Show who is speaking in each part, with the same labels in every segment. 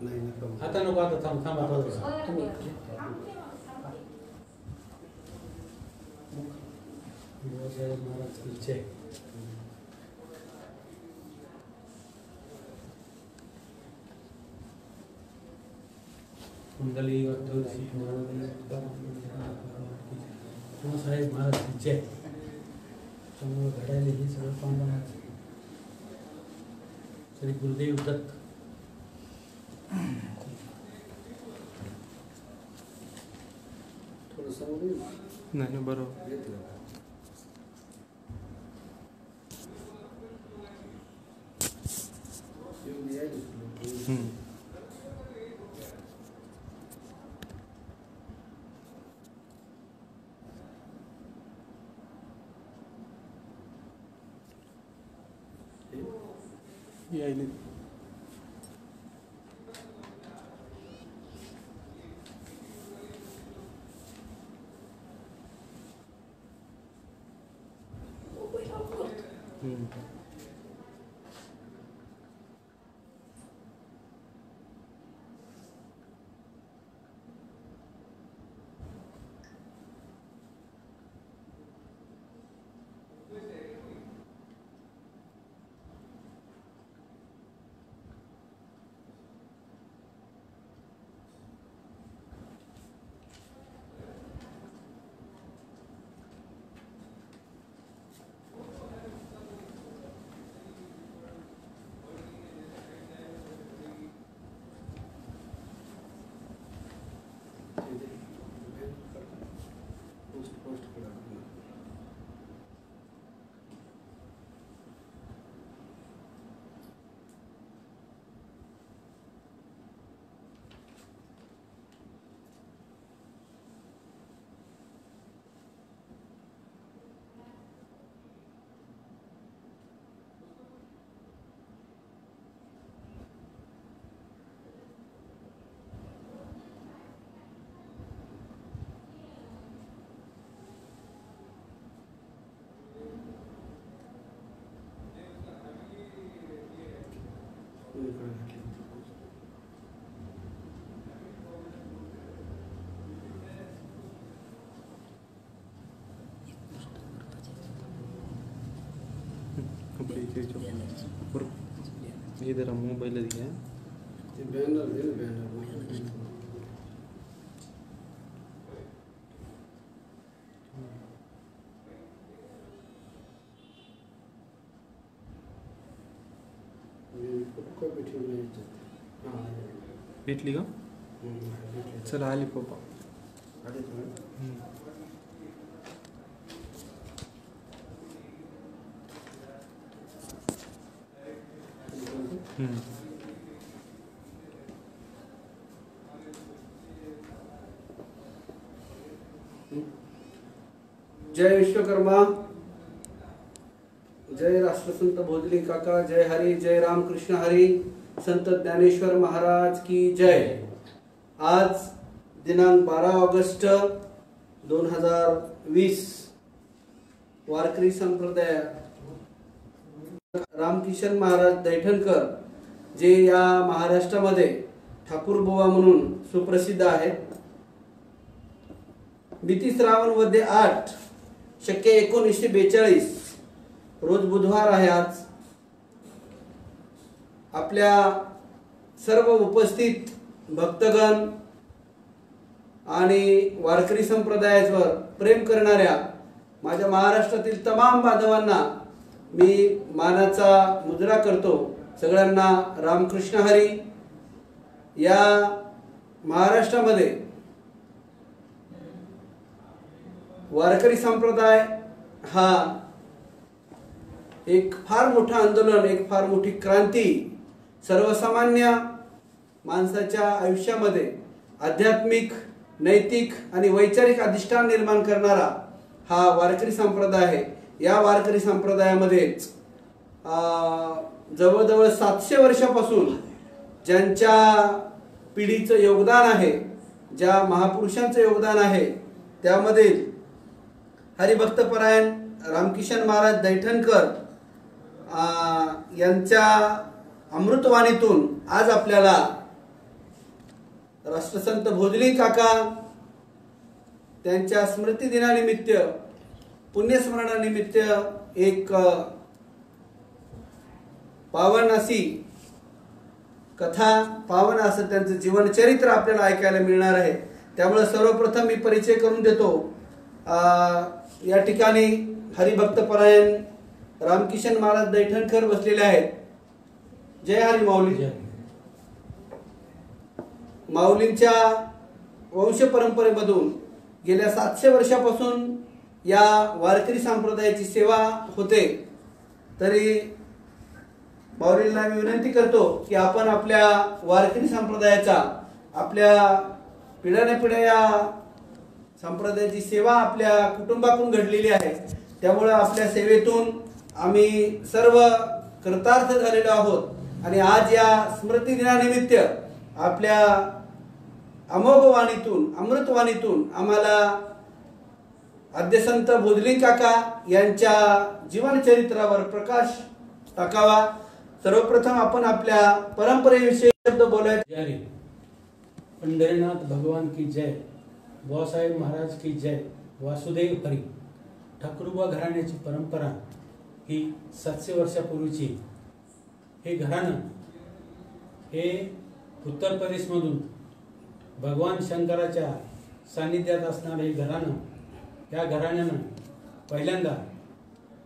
Speaker 1: आता नको, आता थांब थांबा तुम्ही महाराज की जय. कुंडली साहेब महाराज की जय. त्यामुळे घडायला हे सगळं पांडवांचं. श्री गुरुदेव दत्त.
Speaker 2: नाही ना बरोबर. यायले इधर मोबाइल दिया
Speaker 3: बैनर दे बैनर
Speaker 2: भेटली का? चला आली पप्पा.
Speaker 3: जय विश्वकर्मा, जय राष्ट्रसंत भोजली काका, जय हरी, जय रामकृष्ण हरी, संत ज्ञानेश्वर महाराज की जय. आज दिनांक 12 ऑगस्ट 2020 वारकरी संप्रदाय रामकिशन महाराज दैठणकर जे या महाराष्ट्रामध्ये ठाकूरबुवा म्हणून सुप्रसिद्ध आहेत. मिती श्रावण मध्ये 8 शके 1942 रोज बुधवार आहे. आज आपल्या सर्व उपस्थित भक्तगण आणि वारकरी संप्रदायावर प्रेम करणाऱ्या माझ्या महाराष्ट्रातील तमाम बांधवांना मी मानाचा मुजरा करतो. सगळ्यांना रामकृष्ण हरी. या महाराष्ट्रामध्ये वारकरी संप्रदाय हा एक फार मोठा आंदोलन, एक फार मोठी क्रांती, सर्वसामान्य माणसाच्या आयुष्यामध्ये आध्यात्मिक, नैतिक आणि वैचारिक अधिष्ठान निर्माण करणारा हा वारकरी संप्रदाय आहे. या वारकरी संप्रदायामध्ये जवळजवळ 700 वर्षापासून ज्यांच्या पिढीचं योगदान आहे, ज्या महापुरुषांचं योगदान आहे, त्यामध्ये हरिभक्तपरायण रामकिशन महाराज दैठणकर यांच्या अमृतवाणीतून आज आपल्याला राष्ट्रसंत भोजली काका त्यांच्या स्मृती दिनानिमित्त पुण्यस्मरणानिमित्त एक पावन अशी कथा, पावन असं त्यांचं जीवनचरित्र आपल्याला ऐकायला मिळणार आहे. त्यामुळे सर्वप्रथम मी परिचय करून देतो. या ठिकाणी हरिभक्तपरायण रामकिशन महाराज दैठणकर बसलेले आहेत. जय हरी माऊली. माऊलींच्या वंश परंपरेमधून गेल्या 700 वर्षापासून या वारकरी संप्रदायाची सेवा होते. तरी माऊलींना मी विनंती करतो की आपण आपल्या वारकरी संप्रदायाचा, आपल्या पिढ्यानपिढ्या या संप्रदायाची सेवा आपल्या कुटुंबातून घडलेली आहे. त्यामुळे आपल्या सेवेतून आम्ही सर्व कृतार्थ झालेलो आहोत. आणि आज या स्मृती दिनानिमित्त आपल्या अमोघ वाणीतून, अमृतवाणीतून आम्हाला आद्यसंत भोजली काका यांच्या जीवनचरित्रावर प्रकाश टाकावा. सर्वप्रथम आपण आपल्या परंपरेविषयी शब्द बोलायचे.
Speaker 1: पंढरीनाथ भगवान की जय, बुवासाहेब महाराज की जय, वासुदेव हरी. ठाकूरबुवा घराण्याची परंपरा ही 700 वर्षापूर्वीची. हे घराणं हे उत्तर प्रदेशमधून भगवान शंकराच्या सानिध्यात असणारे हे घराणं, या घराण्यानं पहिल्यांदा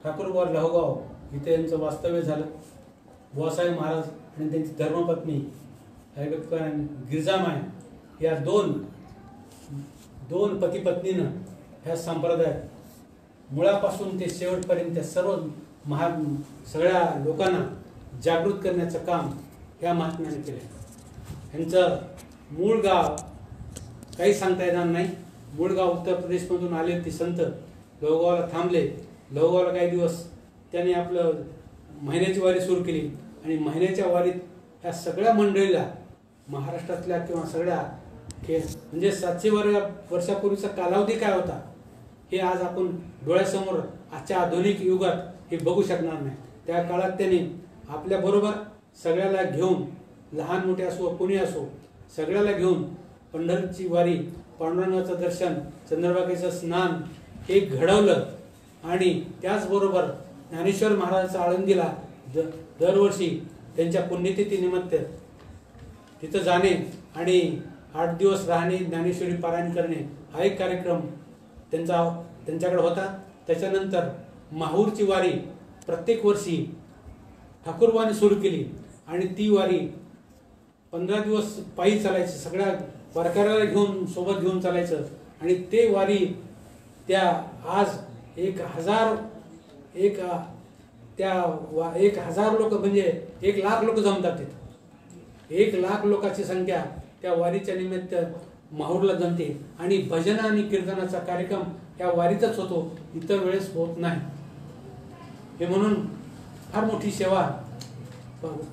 Speaker 1: ठाकूरबुवा लहोगाव इथे यांचं वास्तव्य झालं. बुवासाहेब महाराज आणि त्यांची धर्मपत्नी गिरजामाय या दोन पती पत्नीनं ह्या संप्रदायात मुळापासून ते शेवटपर्यंत सर्व सगळ्या लोकांना जागृत करण्याचं काम ह्या महात्म्याने केलं. यांचं मूळ गाव काही सांगता येणार नाही. मूळ गाव उत्तर प्रदेशमधून आले ते संत लहोगावला थांबले. लहोगावला काही दिवस त्यांनी आपलं महिन्याची वारी सुरू केली आणि महिन्याच्या वारीत ह्या सगळ्या मंडळीला महाराष्ट्रातल्या किंवा सगळ्या म्हणजे 700 वर्षापूर्वीचा कालावधी काय होता हे आज आपण डोळ्यासमोर आजच्या आधुनिक युगात हे बघू शकणार नाही. त्या काळात त्यांनी आपल्याबरोबर सगळ्याला घेऊन, लहान मोठे असो कोणी असो, सगळ्याला घेऊन पंढरीची वारी, पांडुरंगाचं दर्शन, चंद्रभागेचं स्नान हे घडवलं. आणि त्याचबरोबर ज्ञानेश्वर महाराजांचा आळंदीला दरवर्षी त्यांच्या पुण्यतिथीनिमित्त तिथं जाणे आणि 8 दिवस राहणे, ज्ञानेश्वरी पारायण करणे हा एक कार्यक्रम त्यांच्याकडे होता. त्याच्यानंतर माहूरची वारी प्रत्येक वर्षी ठाकूरबाने सुरू केली आणि ती वारी 15 दिवस पायी चालायची. सगळ्या वारकऱ्याला घेऊन, सोबत घेऊन चालायचं. आणि ते वारी त्या आज 1000 लोक म्हणजे 1 लाख लोक जमतात तिथं. 1 लाख लोकांची संख्या त्या वारीच्या निमित्त माहूरला जमते. आणि भजन आणि कीर्तनाचा कार्यक्रम या वारीतच होतो, इतर वेळेस होत नाही. हे म्हणून फार मोठी सेवा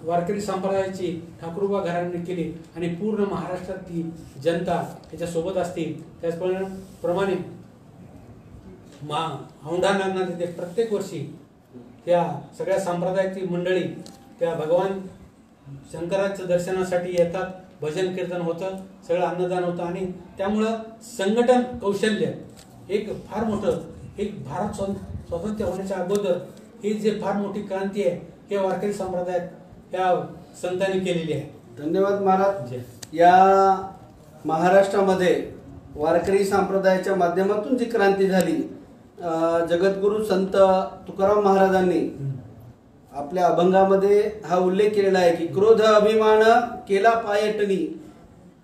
Speaker 1: वारकरी संप्रदायाची ठाकूरबुवा घराण्याने केली आणि पूर्ण महाराष्ट्रातली जनता त्याच्यासोबत असते. त्याचप्रमाणे औंढा नागनाथ तिथे प्रत्येक वर्षी त्या सगळ्या संप्रदायाची मंडळी त्या भगवान शंकराच्या दर्शनासाठी येतात. भजन कीर्तन होतं, सगळं अन्नदान होतं. आणि त्यामुळं संघटन कौशल्य एक फार मोठं, एक भारत स्वतंत्र होण्याच्या अगोदर ही जे फार मोठी क्रांती आहे हे वारकरी संप्रदायात या संतांनी केलेली आहे.
Speaker 3: धन्यवाद महाराज. या महाराष्ट्रामध्ये वारकरी संप्रदायाच्या माध्यमातून जी क्रांती झाली, जगद्गुरु संत तुकाराम महाराजांनी आपल्या अभंगामध्ये हा उल्लेख केलेला आहे की क्रोध अभिमान केला पायटणी,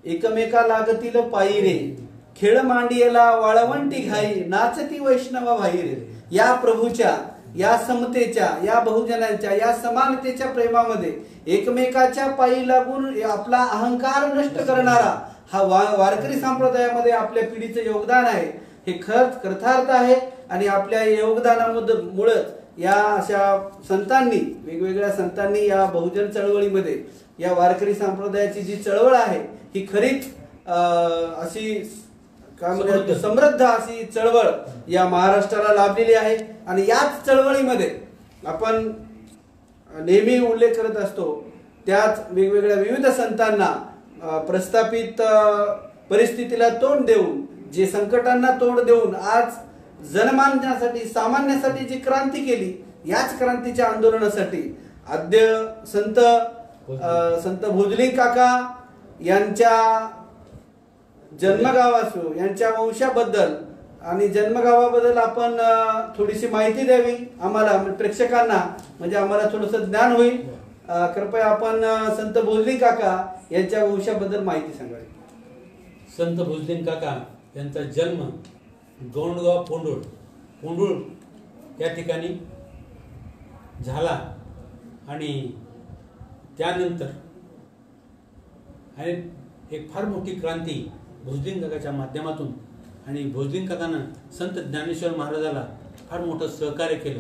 Speaker 3: एकमेका लागतील पायी रे, खेळ मांडियेला वाळवंटी घाई, नाचती वैष्णवा भाई रे. या प्रभूच्या, या समतेच्या, या बहुजनांच्या, या समानतेच्या प्रेमामध्ये एकमेकाच्या पायी लागून आपला अहंकार नष्ट करणारा हा वारकरी संप्रदायामध्ये आपल्या पिढीचं योगदान आहे. हे खरंच कृतार्थ आहे. आणि आपल्या योगदानामुळेच या अशा संतांनी, वेगवेगळ्या संतांनी या बहुजन चळवळीमध्ये या वारकरी संप्रदायाची जी चळवळ आहे ही खरीच अशी काय म्हणतात समृद्ध अशी चळवळ या महाराष्ट्राला लाभलेली आहे. आणि याच चळवळीमध्ये आपण नेहमी उल्लेख करत असतो, त्याच वेगवेगळ्या विविध संतांना प्रस्थापित परिस्थितीला तोंड देऊन, जे संकटांना तोंड देऊन आज जनमानसासाठी, सामान्यासाठी जी क्रांती केली, याच क्रांतीच्या आंदोलनासाठी आद्य संत भोजलिंग काका यांच्या जन्मगावासो, यांच्या वंशाबद्दल आणि जन्मगावाबद्दल आपण थोडीशी माहिती द्यावी आम्हाला, प्रेक्षकांना, म्हणजे आम्हाला थोडंसं ज्ञान होईल. कृपया आपण संत भोजलिंग काका यांच्या वंशाबद्दल माहिती सांगावी.
Speaker 1: संत भोजलिंग काका यांचा जन्म गोंडगाव पोंडुळ या ठिकाणी झाला आणि त्यानंतर एक फार मोठी क्रांती भोजलिंग काकाच्या माध्यमातून, आणि भोजलिंग काकानं संत ज्ञानेश्वर महाराजाला फार मोठं सहकार्य केलं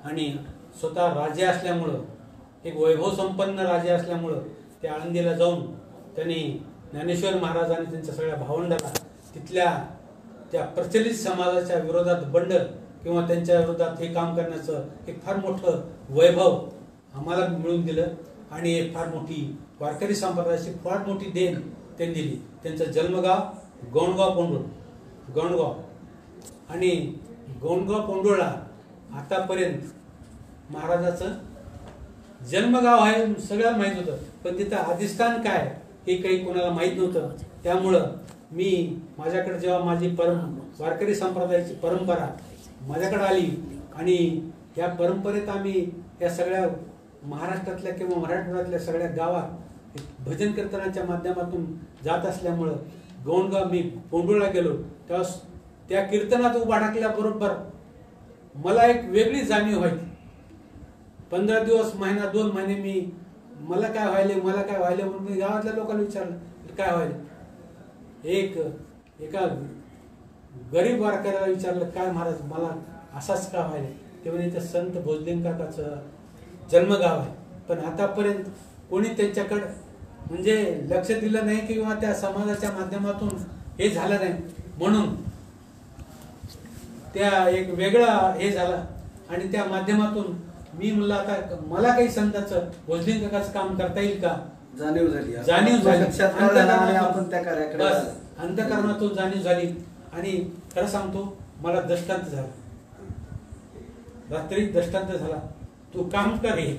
Speaker 1: आणि स्वतः राजे असल्यामुळं, एक वैभव संपन्न राजे असल्यामुळं ते आळंदीला जाऊन त्यांनी ज्ञानेश्वर महाराज आणि त्यांच्या सगळ्या भावंडाला तिथल्या त्या प्रचलित समाजाच्या विरोधात बंड किंवा त्यांच्या विरोधात हे काम करण्याचं एक फार मोठं वैभव आम्हाला मिळवून दिलं आणि एक फार मोठी वारकरी संप्रदायाची फार मोठी देण त्यांनी दिली. त्यांचं जन्मगाव गोंडगाव आणि गोंडगाव पोंडुळला आतापर्यंत महाराजाचं जन्मगाव आहे सगळ्यांना माहित होतं, पण तिथं अधिष्ठान काय हे काही कोणाला माहित नव्हतं. त्यामुळं मी माझ्याकडे जेव्हा माझी वारकरी संप्रदायाची परंपरा माझ्याकडे आली आणि या परंपरेत आम्ही या सगळ्या महाराष्ट्रातल्या किंवा मराठवाड्यातल्या सगळ्या गावात भजन कीर्तनाच्या माध्यमातून जात असल्यामुळं गोंडगाव मी पोंडुळला गेलो तेव्हा त्या कीर्तनात उभा टाकल्याबरोबर मला एक वेगळी जाणीव व्हायची. 15 दिवस, महिना, 2 महिने मला काय व्हायले म्हणून मी गावातल्या लोकांना विचारलं काय व्हायले. एका गरीब वारकऱ्याला विचारलं काय महाराज मला असाच का व्हायले. ते म्हणजे संत भोजलिंग काकाचं जन्मगाव आहे, पण आतापर्यंत कोणी त्यांच्याकडे म्हणजे लक्ष दिलं नाही किंवा त्या समाजाच्या माध्यमातून हे झालं नाही, म्हणून त्या एक वेगळा हे झाला आणि त्या माध्यमातून मी म्हणलं आता मला काही संतांचं भोजलिंग काकाचं काम करता येईल का,
Speaker 3: जाणीव झाली
Speaker 1: अंतःकरणातून जाणीव झाली. आणि खरं सांगतो मला दृष्टांत झाला, रात्री दृष्टांत झाला, तू काम कर हे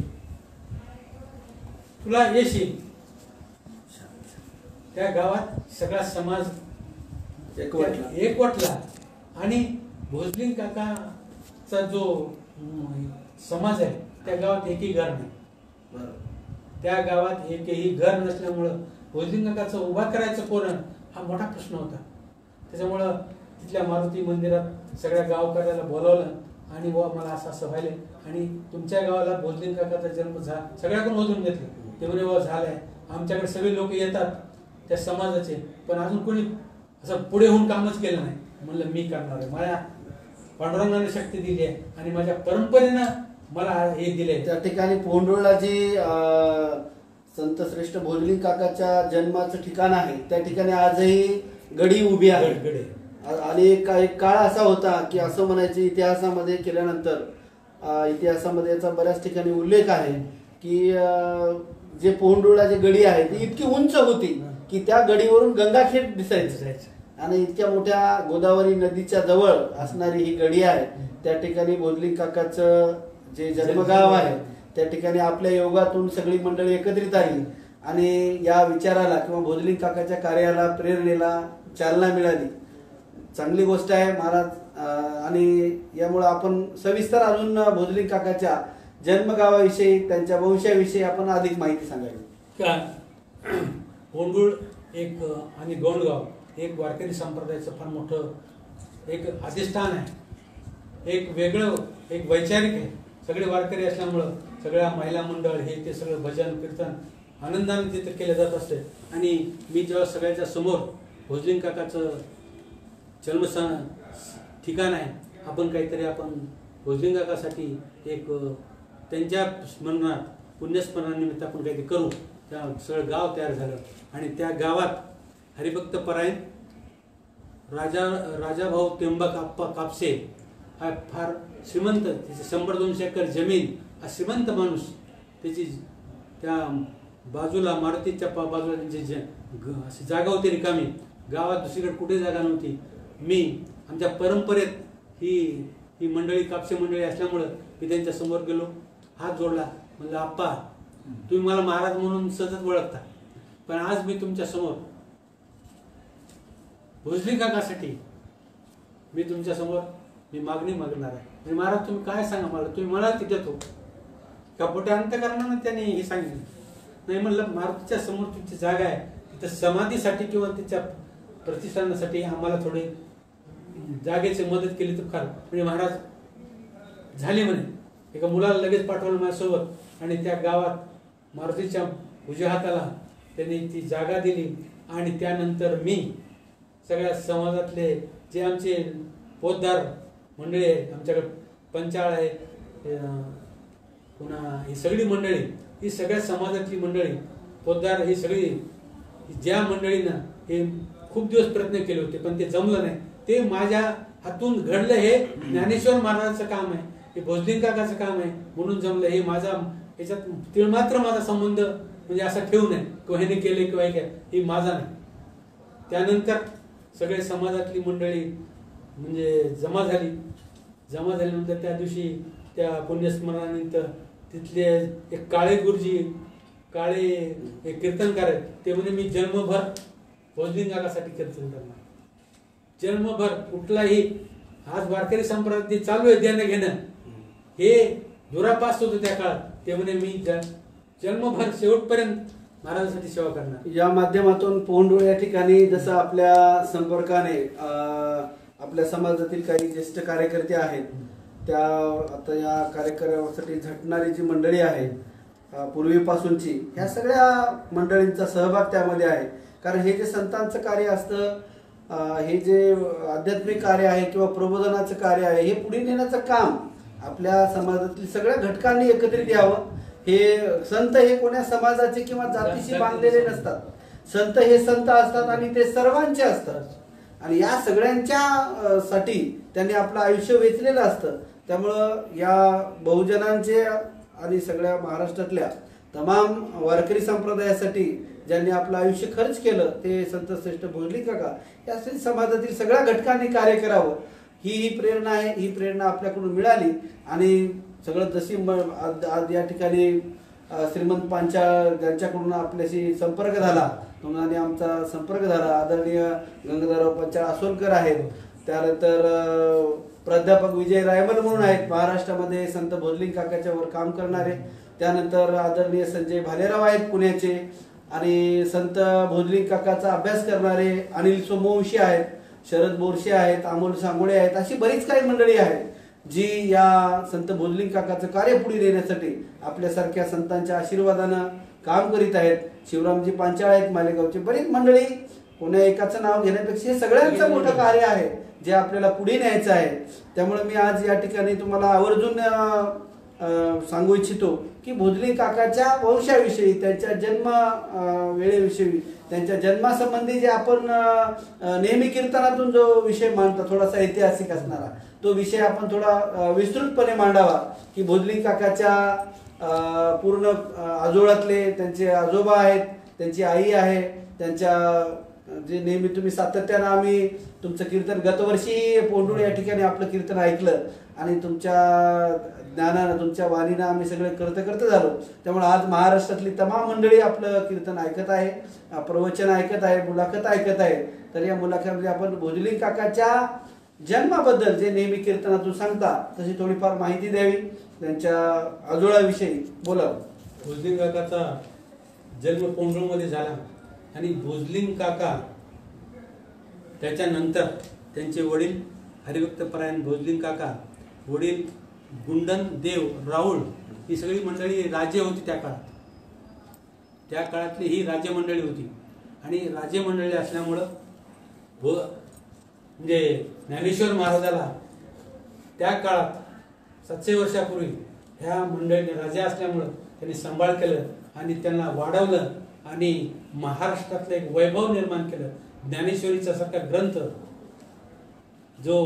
Speaker 1: तुला यश येईल. त्या गावात सगळा समाज एकवटला आणि भोजलिंग काकाचा जो समाज आहे त्या गावात एकही घर नाही. त्या गावात एकही घर नसल्यामुळं भोजलिंग काकाचं उभा करायचं कोण हा मोठा प्रश्न होता. त्याच्यामुळं तिथल्या मारुती मंदिरात सगळ्या गावकऱ्याला बोलावलं आणि मला असं व्हायलंय आणि तुमच्या गावाला भोजलिंग काकाचा जन्म झाला, सगळ्याकडून ओळखून घेतलं. ते म्हणे झालाय, आमच्याकडे सगळे लोक येतात त्या समाजाचे, पण अजून कोणी असं पुढे होऊन कामच केलं नाही. म्हणलं मी करणार आहे, माझ्या पांडुरंगाने शक्ती दिली आहे आणि माझ्या परंपरेनं मला हे दिले.
Speaker 3: त्या ठिकाणी पोंडुळला जी संत श्रेष्ठ भोजलिंग काकाच्या जन्माचं ठिकाण आहे त्या ठिकाणी आजही गडी उभी आहे. आणि एक काळ असा होता की असं म्हणायचे इतिहासामध्ये केल्यानंतर इतिहासामध्ये याचा बऱ्याच ठिकाणी उल्लेख आहे की जे पोंडुळला जे गडी आहे ती इतकी उंच होती की त्या गडीवरून गंगाखेड दिसायचं आणि इतक्या मोठ्या गोदावरी नदीच्या जवळ असणारी ही गडी आहे. त्या ठिकाणी भोजलिंग काकाचं जे जन्मगाव आहे त्या ठिकाणी आपल्या योगातून सगळी मंडळी एकत्रित आली आणि या विचाराला किंवा भोजलिंग काकाच्या कार्याला, प्रेरणेला चालना मिळाली. चांगली गोष्ट आहे महाराज. आणि यामुळे आपण सविस्तर अजून भोजलिंग काकाच्या जन्मगावाविषयी, त्यांच्या वंशाविषयी आपण अधिक माहिती सांगावी.
Speaker 1: पोंडुळ एक आणि गोंडगाव एक वारकरी संप्रदायाचं फार मोठं एक अधिष्ठान आहे, एक वेगळं एक वैचारिक आहे. सगळे वारकरी असल्यामुळं सगळ्या महिला मंडळ हे ते सगळं भजन कीर्तन आनंदाने तिथे केलं जात असते. आणि मी जेव्हा सगळ्याच्या समोर भोजलिंग काकाचं जन्मस्थान ठिकाण आहे, आपण काहीतरी आपण भोजलिंग काकासाठी एक त्यांच्या स्मरणात पुण्यस्मरणानिमित्त आपण काहीतरी करू. त्या सगळं गाव तयार झालं आणि त्या गावात हरिभक्त परायण राजाभाऊ त्र्यंबक आप्पा कापसे हा फार श्रीमंत, त्याची 100-200 एकर जमीन, हा श्रीमंत माणूस, त्याची त्या बाजूला मारुतीच्या बाजूला अशी जागा होती रिकामी, गावात दुसरीकडे कुठे जागा नव्हती. मी आमच्या परंपरेत ही मंडळी कापसे मंडळी असल्यामुळं मी त्यांच्या समोर गेलो, हात जोडला, म्हणलं आप्पा तुम्ही मला महाराज म्हणून सतत ओळखता, पण आज मी तुमच्या समोर भोजली काकासाठी मी तुमच्या समोर मी मागणी मागणार आहे. म्हणजे महाराज तुम्ही काय सांगा मला, तुम्ही मला ती देतो का? पोट्या अंतकरणानं त्यांनी हे सांगितलं. नाही म्हणलं मारुतीच्या समोर तुमची जागा आहे, तिथं समाधीसाठी किंवा तिच्या प्रतिष्ठानासाठी आम्हाला थोडी जागेची मदत केली तर फार. म्हणजे महाराज झाले म्हणे. एका मुलाला लगेच पाठवलं माझ्यासोबत आणि त्या गावात मारुतीच्या उजव्या हाताला त्यांनी ती जागा दिली. आणि त्यानंतर मी सगळ्या समाजातले जे आमचे पोतदार मंडळी आहे, आमच्याकडे पंचाळ आहे, पुन्हा ही सगळी मंडळी, ही सगळ्या समाजातली मंडळी, पोतदार, ही सगळी ज्या मंडळीनं हे खूप दिवस प्रयत्न केले होते पण ते जमलं नाही, ते माझ्या हातून घडलं. हे ज्ञानेश्वर महाराजांचं काम आहे, हे भोजलिंग काकाचं काम आहे म्हणून जमलं. हे माझा याच्यात तिळमात्र माझा संबंध म्हणजे असा ठेवू नये किंवा ह्याने केले किंवा हे माझा नाही. त्यानंतर सगळे समाजातली मंडळी म्हणजे जमा झाल्यानंतर त्या दिवशी त्या पुण्यस्मरणानंतर तिथले एक काळे गुरुजी, काळे एक कीर्तनकार आहेत, ते म्हणजे मी जन्मभर भोजलिंग काकासाठी कीर्तन करणार. जन्मभर कुठलाही आज वारकरी संप्रदाय चालू आहे देणं घेणं, हे दुरापास होतं त्या काळात. ते म्हणे मी जन्मभर शेवटपर्यंत महाराजांसाठी सेवा करणार.
Speaker 3: या माध्यमातून पोंडूळ या ठिकाणी जसं आपल्या संपर्काने आपल्या समाजातील काही ज्येष्ठ कार्यकर्ते आहेत, त्या आता या कार्यक्रमासाठी झटणारी जी मंडळी आहे पूर्वीपासूनची, ह्या सगळ्या मंडळींचा सहभाग त्यामध्ये आहे. कारण हे जे संतांचं कार्य असतं, हे जे आध्यात्मिक कार्य आहे किंवा प्रबोधनाचं कार्य आहे, हे पुढे नेण्याचं काम आपल्या समाजातील सगळ्या घटकांनी एकत्रित यावं. हे संत हे कोण्या समाजाचे किंवा जातीशी बांधलेले नसतात. संत हे संत असतात आणि ते सर्वांचे असतात आणि या सगळ्यांच्या साठी त्यांनी आपलं आयुष्य वेचलेलं असतं. त्यामुळं या बहुजनांचे आणि सगळ्या महाराष्ट्रातल्या तमाम वारकरी संप्रदायासाठी ज्यांनी आपलं आयुष्य खर्च केलं ते संत श्रेष्ठ भोजलिंग काका, या समाजातील सगळ्या घटकांनी कार्य करावं ही प्रेरणा आहे. ही प्रेरणा आपल्याकडून मिळाली आणि सगळं जशी आज या ठिकाणी श्रीमंत पांचाळ यांच्याकडून आपल्याशी संपर्क झाला, आणि आमचा संपर्क झाला. आदरणीय गंगाधरराव पंचाळ आसोलकर आहेत, त्यानंतर प्राध्यापक विजय रायमल म्हणून आहेत महाराष्ट्रामध्ये संत भोजलिंग काकाच्या वर काम करणारे. त्यानंतर आदरणीय संजय भालेराव आहेत पुण्याचे आणि संत भोजलिंग काकाचा अभ्यास करणारे अनिल सोमवंशी आहेत, शरद बोरशे आहेत, अमोल सांगोळे आहेत. अशी बरीच काही मंडळी आहेत जी या संत भोजलिंग काकाचं कार्य पुढे नेण्यासाठी आपल्यासारख्या संतांच्या आशीर्वादानं काम करीत आहेत. शिवरामजी पांचाळ आहेत मालेगावचे. बरीच मंडळी, कोण्या एकाचं नाव घेण्यापेक्षा हे सगळ्यांचं मोठं कार्य आहे जे आपल्याला पुढे न्यायचं आहे. त्यामुळे मी आज या ठिकाणी तुम्हाला आवर्जून सांगू इच्छितो की भोजलिंग काकाच्या वंशाविषयी, त्यांच्या जन्म वेळेविषयी, त्यांच्या जन्मासंबंधी जे आपण नेहमी कीर्तनातून जो विषय मांडतो, थोडासा ऐतिहासिक असणारा तो विषय आपण थोडा विस्तृतपणे मांडावा. की भोजलिंग काकाच्या पूर्ण आजोळातले त्यांचे आजोबा आहेत, त्यांची आई आहे, त्यांच्या जे नेहमी तुम्ही सातत्यानं आम्ही तुमचं कीर्तन गतवर्षी पोंडूळ या ठिकाणी आपलं कीर्तन ऐकलं आणि तुमच्या ज्ञानानं, तुमच्या वाणीनं आम्ही सगळे करत झालो. त्यामुळे आज महाराष्ट्रातली तमाम मंडळी आपलं कीर्तन ऐकत आहे, प्रवचन ऐकत आहे, मुलाखत ऐकत आहे. तर या मुलाखतीमध्ये आपण भोजलिंग काकाच्या जन्माबद्दल जे नेहमी कीर्तनातून सांगता तशी थोडीफार माहिती द्यावी, त्यांच्या आजोळाविषयी बोलावं.
Speaker 1: भोजलिंग काकाचा जन्म पोंडूळमध्ये झाला आणि भोजलिंग काका त्याच्यानंतर त्यांचे वडील हरिभक्तपरायण भोजलिंग काका, वडील गुंडन देव राऊळ, ही सगळी मंडळी राज्य होती त्या काळात. त्या काळातली ही राज्य मंडळी होती आणि राज्य मंडळी असल्यामुळं म्हणजे ज्ञानेश्वर महाराजाला त्या काळात 700 वर्षापूर्वी ह्या मंडळीने राजा असल्यामुळं त्यांनी सांभाळ केलं आणि त्यांना वाढवलं आणि महाराष्ट्रातलं एक वैभव निर्माण केलं. ज्ञानेश्वरीचा सारखा ग्रंथ जो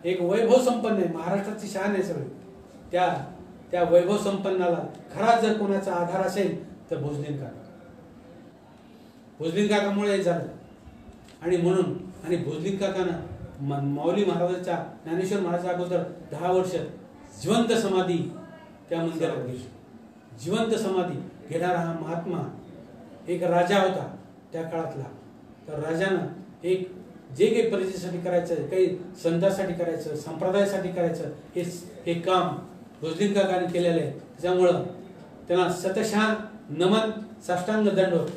Speaker 1: एक वैभव संपन्न आहे, महाराष्ट्राची शान आहे सगळी, त्या वैभव संपन्नाला खरा जर कोणाचा आधार असेल तर भोजलिंग काका. भोजलिंग काकामुळे झालं. आणि म्हणून आणि भोजलिंग काकानं माऊली महाराजांच्या ज्ञानेश्वर महाराजा अगोदर 10 वर्ष जिवंत समाधी त्या मंदिरात गेली. जिवंत समाधी घेणारा हा महात्मा एक राजा होता त्या काळातला. तर राजानं एक जे काही प्रजेसाठी करायचं, काही संतांसाठी करायचं, संप्रदायासाठी करायचं, हे काम भोजलिंग काकाने केलेलं आहे. त्याच्यामुळं त्यांना शतशः नमन, साष्टांग दंडवत.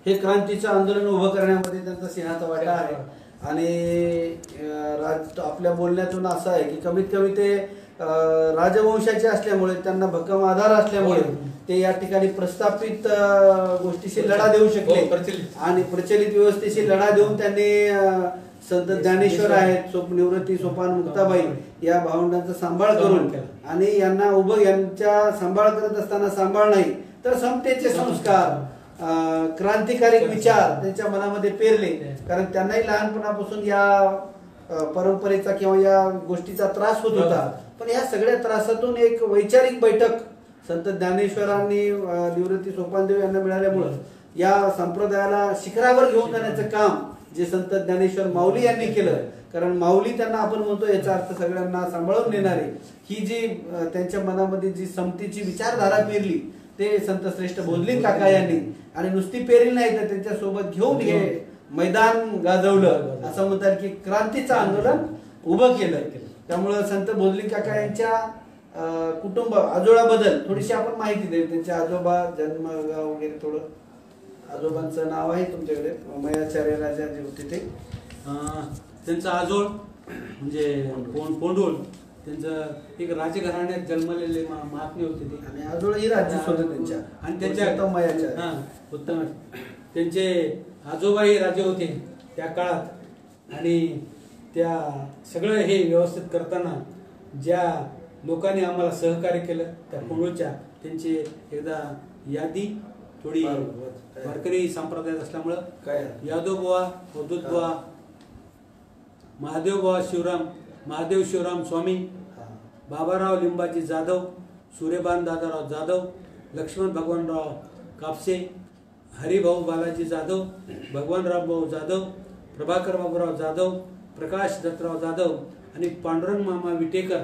Speaker 3: हे क्रांतीचं आंदोलन उभं करण्यामध्ये त्यांचा सिंहाचा वाटा आहे. आणि आपल्या बोलण्यातून असं आहे की कमीत कमी ते राजवंशाचे असल्यामुळे, त्यांना भक्कम आधार असल्यामुळे ते या ठिकाणी प्रस्थापित गोष्टीशी लढा देऊ शकले. आणि प्रचलित व्यवस्थेशी लढा देऊन त्यांनी संत ज्ञानेश्वर आहेत, निवृत्ती सोपान मुक्ताबाई या भावंडांचा सांभाळ करून आणि यांना यांच्या सांभाळ करत असताना सांभाळ नाही तर समतेचे संस्कार, क्रांतिकारी विचार त्यांच्या मनामध्ये पेरले. कारण त्यांनाही लहानपणापासून या परंपरेचा किंवा या गोष्टीचा त्रास होत होता. पण या सगळ्या त्रासातून एक वैचारिक बैठक संत ज्ञानेश्वरांनी निवृत्ती सोपानदेव यांना मिळाल्यामुळं या संप्रदायाला शिखरावर घेऊन जाण्याचं काम जे संत ज्ञानेश्वर माऊली यांनी केलं. कारण माऊली त्यांना आपण म्हणतो, याचा अर्थ सगळ्यांना सांभाळून नेणारे, ही जी त्यांच्या मनामध्ये जी समतेची विचारधारा पेरली ते संत श्रेष्ठ भोजलिंग काका यांनी. आणि नुसती पेरली नाही तर त्यांच्या सोबत घेऊन हे मैदान गाजवलं. असं म्हणतात की क्रांतीचं आंदोलन उभं केलं. त्यामुळं संत भोजलिंग काका यांच्या कुटुंब आजोळाबद्दल थोडीशी आपण माहिती देऊ. त्यांचे आजोबा, जन्मगाव वगैरे थोडं. आजोबांचं नाव आहे तुमच्याकडे, मयाचार्य राजा जे होते ते.
Speaker 1: त्यांचं आजोळ म्हणजे पोंडोळ, त्यांचं एक राजघराण्यात जन्मलेले महात्मे होते ते.
Speaker 3: आणि आजोळ ही राज्यच होते त्यांच्या.
Speaker 1: आणि त्यांच्या उत्तम त्यांचे आजोबाही राजे होते त्या काळात. आणि त्या सगळं हे व्यवस्थित करताना ज्या लोकांनी आम्हाला सहकार्य केलं त्या पोंडोळच्या, त्यांची एकदा यादी थोडी वारकरी संप्रदायात असल्यामुळं
Speaker 3: काय
Speaker 1: यादव बुवा, अवधूत बुवा, महादेव शिवराम स्वामी, बाबाराव लिंबाजी जाधव, सूर्यबान दादाराव जाधव, लक्ष्मण भगवानराव कापसे, हरिभाऊ बालाजी जाधव, भगवानराव भाऊ जाधव, प्रभाकर बाबूराव जाधव, प्रकाश दत्तराव जाधव आणि पांडुरंग मामा विटेकर.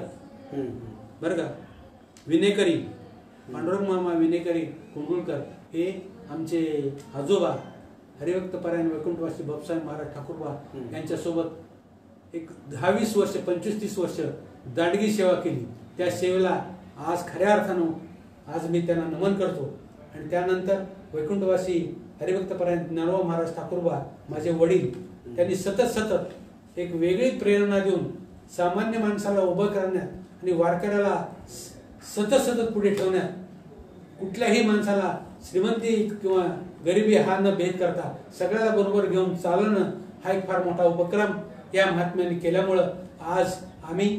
Speaker 1: बरं का, विनेकरी पांडुरंग मामा विनेकरी कुंडुलकर हे आमचे आजोबा हरिभक्त परायण वैकुंठवासी बाबासाहेब महाराज ठाकूरबा यांच्यासोबत एक 10-20 वर्ष 25-30 वर्ष दांडगी सेवा केली. त्या सेवेला आज खऱ्या अर्थानं आज मी त्यांना नमन करतो. आणि त्यानंतर वैकुंठवासी हरिभक्त परायण ज्ञानोबा महाराज ठाकूरबा माझे वडील, त्यांनी सतत एक वेगळी प्रेरणा देऊन सामान्य माणसाला उभं करण्यात आणि वारकऱ्याला सतत पुढे ठेवण्यात, कुठल्याही माणसाला श्रीमंती किंवा गरिबी हा न भेद करता सगळ्याला बरोबर घेऊन चालणं हा एक फार मोठा उपक्रम या महात्म्याने केल्यामुळं आज आम्ही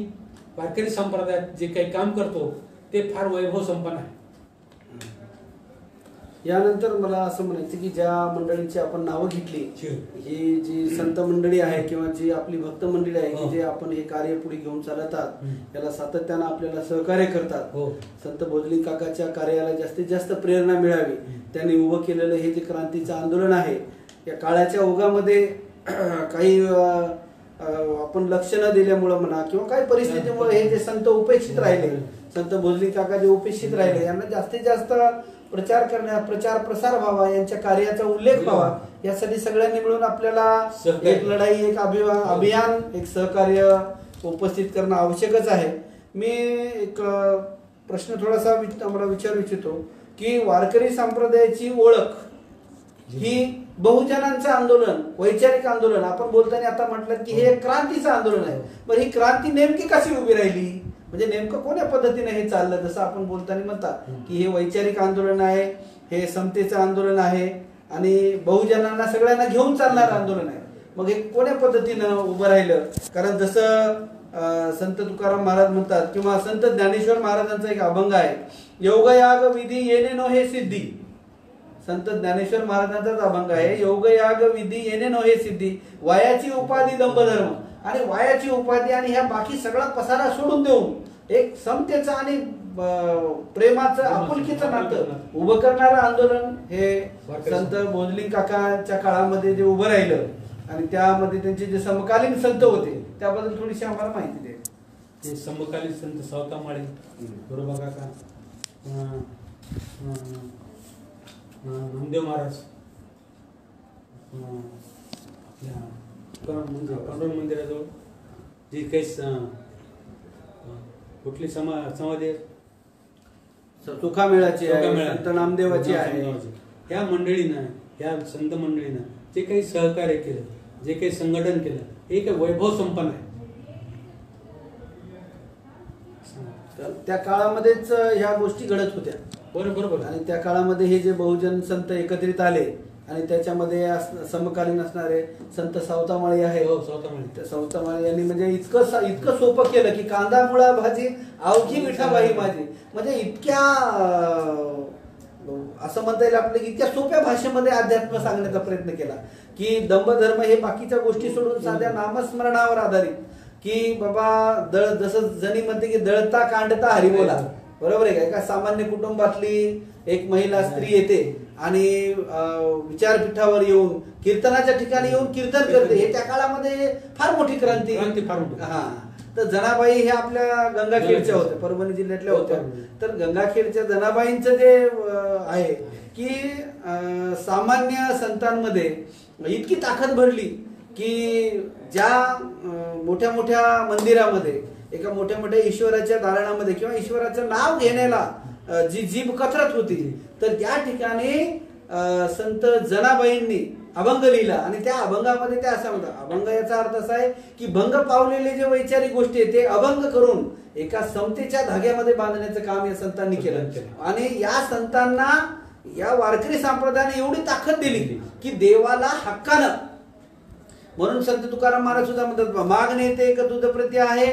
Speaker 1: वारकरी संप्रदायात जे काही काम करतो ते फार वैभव संपन्न आहे.
Speaker 3: यानंतर मला असं म्हणायचं की ज्या मंडळींची आपण नावं घेतली, ही जी संत मंडळी आहे किंवा जी आपली भक्त मंडळी आहे की जे आपण हे कार्य पुढे घेऊन चालतात, याला सातत्यानं आपल्याला सहकार्य करतात. संत भोजलिंग काकाच्या कार्याला जास्तीत जास्त प्रेरणा मिळावी, त्यांनी उभं केलेलं हे जे क्रांतीचं आंदोलन आहे, या काळाच्या ओघामध्ये काही आपण लक्ष न दिल्यामुळं म्हणा किंवा काही परिस्थितीमुळे हे जे संत उपेक्षित राहिले, संत भोजलिंग काका जे उपेक्षित राहिले, यांना जास्तीत जास्त प्रचार प्रसार व्हावा, यांच्या कार्याचा उल्लेख व्हावा, यासाठी सगळ्यांनी मिळून आपल्याला एक लढाई, एक अभियान, एक सहकार्य उपस्थित करणं आवश्यकच आहे. मी एक प्रश्न थोडासा मला विचारू इच्छितो की वारकरी संप्रदायाची ओळख ही बहुजनांचं आंदोलन, वैचारिक आंदोलन, आपण बोलताना आता म्हटलं की हे क्रांतीचं आंदोलन आहे. पण ही क्रांती नेमकी कशी उभी राहिली, म्हणजे नेमकं कोण्या पद्धतीने हे चाललं? जसं आपण बोलताना म्हणतात की हे वैचारिक आंदोलन आहे, हे समतेचं आंदोलन आहे आणि बहुजनांना सगळ्यांना घेऊन चालणारं आंदोलन आहे. मग हे कोण्या पद्धतीनं उभं राहिलं? कारण जसं संत तुकाराम महाराज म्हणतात किंवा संत ज्ञानेश्वर महाराजांचा एक अभंग आहे, योगयाग विधी येणे नो हे सिद्धी. संत ज्ञानेश्वर महाराजांचाच अभंग आहे, योगयाग विधी येणे नो हे सिद्धी, वायाची उपाधी दंभधर्म. आणि वायाची उपाधी आणि ह्या बाकी सगळा पसारा सोडून देऊन एक समतेचा आणि प्रेमाचं आपुलकीचं नातं उभं करणारं आंदोलन हे संत भोजलिंग काकाच्या काळामध्ये जे उभं राहिलं आणि त्यामध्ये त्यांचे जे समकालीन संत होते त्याबद्दल थोडीशी आम्हाला माहिती द्या.
Speaker 1: ते समकालीन संत सावतामाळे, बरोबर काका, नामदेव महाराज, आपल्या म्हणजे पांडुरंग मंदिराजवळ जी काही कुठली समाधी आहे,
Speaker 3: सुखामेळाची आहे, संत नामदेवाची आहे,
Speaker 1: ह्या मंडळीनं, ह्या संत मंडळीनं जे काही सहकार्य केलं, जे काही संघटन केलं, हे काही वैभव संपन्न आहे.
Speaker 3: त्या काळामध्येच ह्या गोष्टी घडत होत्या.
Speaker 1: बरोबर.
Speaker 3: आणि त्या काळामध्ये हे जे बहुजन संत एकत्रित आले आणि त्याच्यामध्ये समकालीन असणारे संत सावतामाळी आहे. त्या सावतामाळी यांनी म्हणजे इतकं सोपं केलं की कांदा मुळा भाजी अवघी मिठाबाई माझी, म्हणजे इतक्या असं म्हणता येईल आपल्या इतक्या सोप्या भाषेमध्ये अध्यात्म सांगण्याचा प्रयत्न केला की दंभधर्म हे बाकीच्या गोष्टी सोडून साध्या नामस्मरणावर आधारित की बाबा जसं जणी म्हणते की दळता कांडता हरी बोला, बरोबर आहे का. एका सामान्य कुटुंबातली एक महिला स्त्री येते आणि विचारपीठावर येऊन कीर्तनाच्या ठिकाणी येऊन कीर्तन करते. हे त्या काळामध्ये फार मोठी क्रांती. हा, तर जनाबाई हे आपल्या गंगाखेडच्या होत्या, परभणी जिल्ह्यातल्या होत्या. तर गंगाखेडच्या जनाबाईंचं जे आहे की सामान्य संतांमध्ये इतकी ताकद भरली की ज्या मोठ्या मोठ्या मंदिरामध्ये एका मोठ्या मोठ्या ईश्वराच्या दालनामध्ये किंवा ईश्वराचं नाव घेण्याला जी जीभ कथरत होती, तर त्या ठिकाणी संत जनाबाईंनी अभंग लिहिला आणि त्या अभंगामध्ये ते असं म्हणतात, अभंग याचा अर्थ असा आहे की भंग पावलेले जे वैचारिक गोष्टी आहेत ते अभंग करून एका समतेच्या धाग्यामध्ये बांधण्याचं काम या संतांनी केलं. आणि या संतांना या वारकरी संप्रदायाने एवढी ताकद दिली की देवाला हक्कानं, म्हणून संत तुकाराम महाराज सुद्धा म्हणतात मागणे ते का तुझ प्रती आहे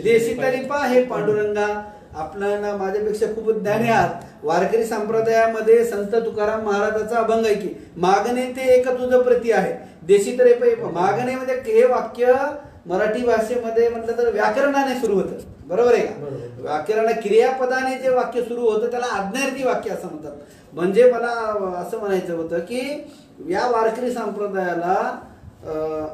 Speaker 3: देशी तरी पा हे पांडुरंगा. आपल्याला माझ्यापेक्षा खूप ज्ञानी आहात. वारकरी संप्रदायामध्ये संत तुकाराम महाराजाचा अभंग आहे की मागणे ते एक तुझ प्रती आहे देशी तरी पा. मागणे म्हणजे हे वाक्य मराठी भाषेमध्ये म्हटलं तर व्याकरणाने सुरू होतं, बरोबर आहे का. व्याकरण क्रियापदाने जे वाक्य सुरू होतं त्याला आज्ञार्थी वाक्य असं म्हणतात. म्हणजे मला असं म्हणायचं होतं की या वारकरी संप्रदायाला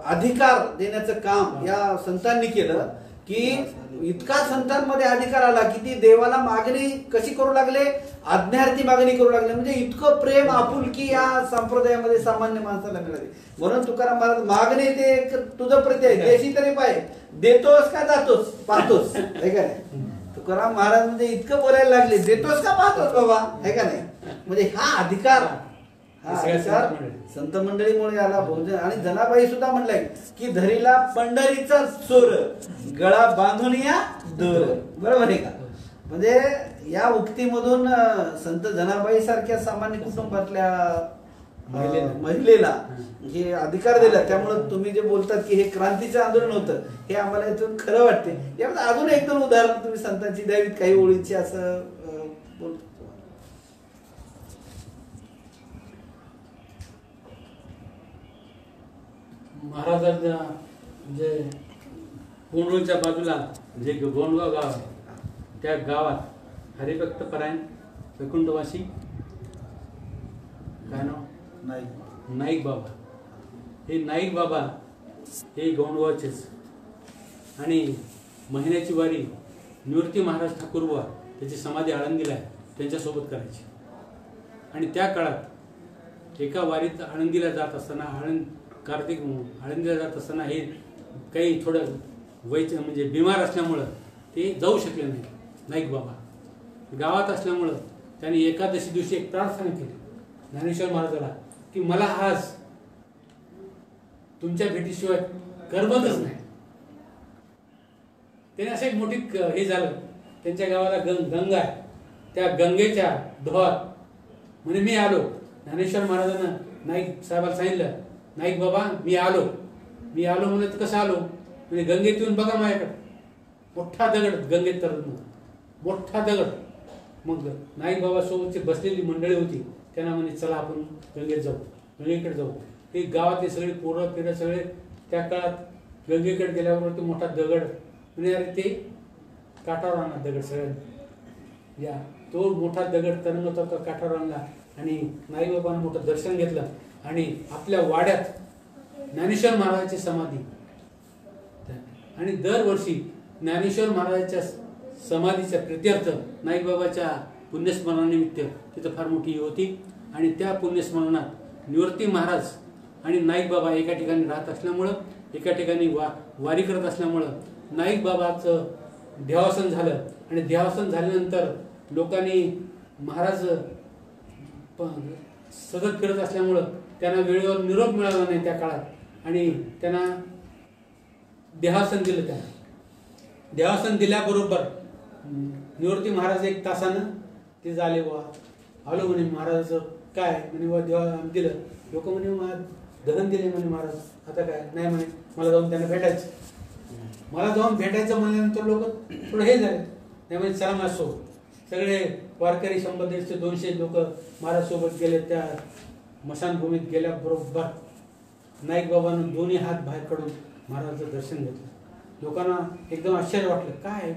Speaker 3: अधिकार देण्याचं काम या संतांनी केलं की इतका संतांमध्ये अधिकार आला की ती देवाला मागणी कशी करू लागले, आज्ञार्थी मागणी करू लागले. म्हणजे इतकं प्रेम आपुलकी या संप्रदायामध्ये सामान्य माणसाला मिळाली. म्हणून तुकाराम महाराज मागणे ते तुझं प्रती आहे देशी तरी पाय देतोस का जातोस पाहतोस, आहे का नाही. तुकाराम महाराज म्हणजे इतकं बोलायला लागले देतोस का पाहतोस बाबा, आहे का नाही. म्हणजे हा अधिकार संत मंडळीमुळे आला बहुजन. आणि जनाबाई सुद्धा म्हणलाय की धरीला पंढरीचा चोर गळा बांधून या दोर, बरोबर आहे का. म्हणजे या उक्तीमधून संत जनाबाई सारख्या सामान्य कुटुंबातल्या महिलेला हे अधिकार दिला. त्यामुळे तुम्ही जे बोलतात की हे क्रांतीचं आंदोलन होतं हे आम्हाला इथून खरं वाटते. यामध्ये अजून एक दोन उदाहरण तुम्ही संतांची द्यावीत काही ओळींची असं बोलतो.
Speaker 1: महाराजांच्या म्हणजे कोंडूरच्या बाजूला जे गोंडगाव गाव आहे त्या गावात हरिभक्त परायण वैकुंठवासी काय नाव नाईक बाबा. हे नाईक बाबा हे गोंडगावचेच आणि महिन्याची वारी निवृत्ती महाराज ठाकूरबुवा त्याची समाधी आळंदीला आहे त्यांच्यासोबत करायची. आणि त्या काळात एका वारीत आळंदीला जात असताना कार्तिक आळंदीला जात असताना हे काही थोडं म्हणजे बिमार असल्यामुळं ते जाऊ शकले नाही. नाईक बाबा गावात असल्यामुळं त्यांनी एकादशी दिवशी एक प्रार्थना केली ज्ञानेश्वर महाराजाला की मला आज तुमच्या भेटीशिवाय करमतच नाही. त्याने असं एक मोठी हे झालं. त्यांच्या गावाला गंगा आहे, त्या गंगेच्या डोहात म्हणजे मी आलो. ज्ञानेश्वर महाराजांना नाईक साहेबाला सांगितलं नाईक बाबा मी आलो म्हणत कसं आलो म्हणजे गंगेत येऊन बघा माझ्याकडे मोठा दगड गंगेत तरत मोठा दगड. मग नाईक बाबा सोबतची बसलेली मंडळी होती त्यांना म्हणे चला आपण गंगेत जाऊ, गंगेकडे जाऊ. हे गावातले सगळे पोरं फिरं सगळे त्या काळात गंगेकडे गेल्यावर तो मोठा दगड म्हणजे अरे ते काठावर आणा दगड सगळ्यांनी. या तो मोठा दगड तरंगत काठावर आणला आणि नाईबाबांना मोठं दर्शन घेतलं आणि आपल्या वाड्यात ज्ञानेश्वर महाराजांची समाधी आणि दरवर्षी ज्ञानेश्वर महाराजांच्या समाधीच्या प्रित्यर्थ नाईबाबाच्या पुण्यस्मरणानिमित्त तिथं फार मोठी होती आणि त्या पुण्यस्मरणात निवृत्ती महाराज आणि नाईकबाबा एका ठिकाणी राहत असल्यामुळं एका ठिकाणी वारी करत असल्यामुळं नाईकबाबाचं देहावसन झालं आणि देहावसन झाल्यानंतर लोकांनी महाराज सतत फिरत असल्यामुळं त्यांना वेळेवर निरोप मिळाला नाही त्या काळात आणि त्यांना देहावसन दिलं. त्यांना देहावसन दिल्याबरोबर निवृत्ती महाराज एक तासानं ते झाले वा आलो म्हणे महाराजाचं काय म्हणे वा देवा दिलं. लोक म्हणे दहन दिले म्हणे महाराज आता काय नाही म्हणे मला जाऊन त्यांना भेटायचं. मला जाऊन भेटायचं म्हणल्यानंतर लोक थोडं हे झाले नाही म्हणजे चला माझ्यासोबत सगळे वारकरी 100-150-200 लोक महाराजसोबत गेले. त्या मशानभूमीत गेल्याबरोबर नाईकबाबांना दोन्ही हात बाहेर काढून महाराजाचं दर्शन घेतलं. लोकांना एकदम आश्चर्य वाटलं काय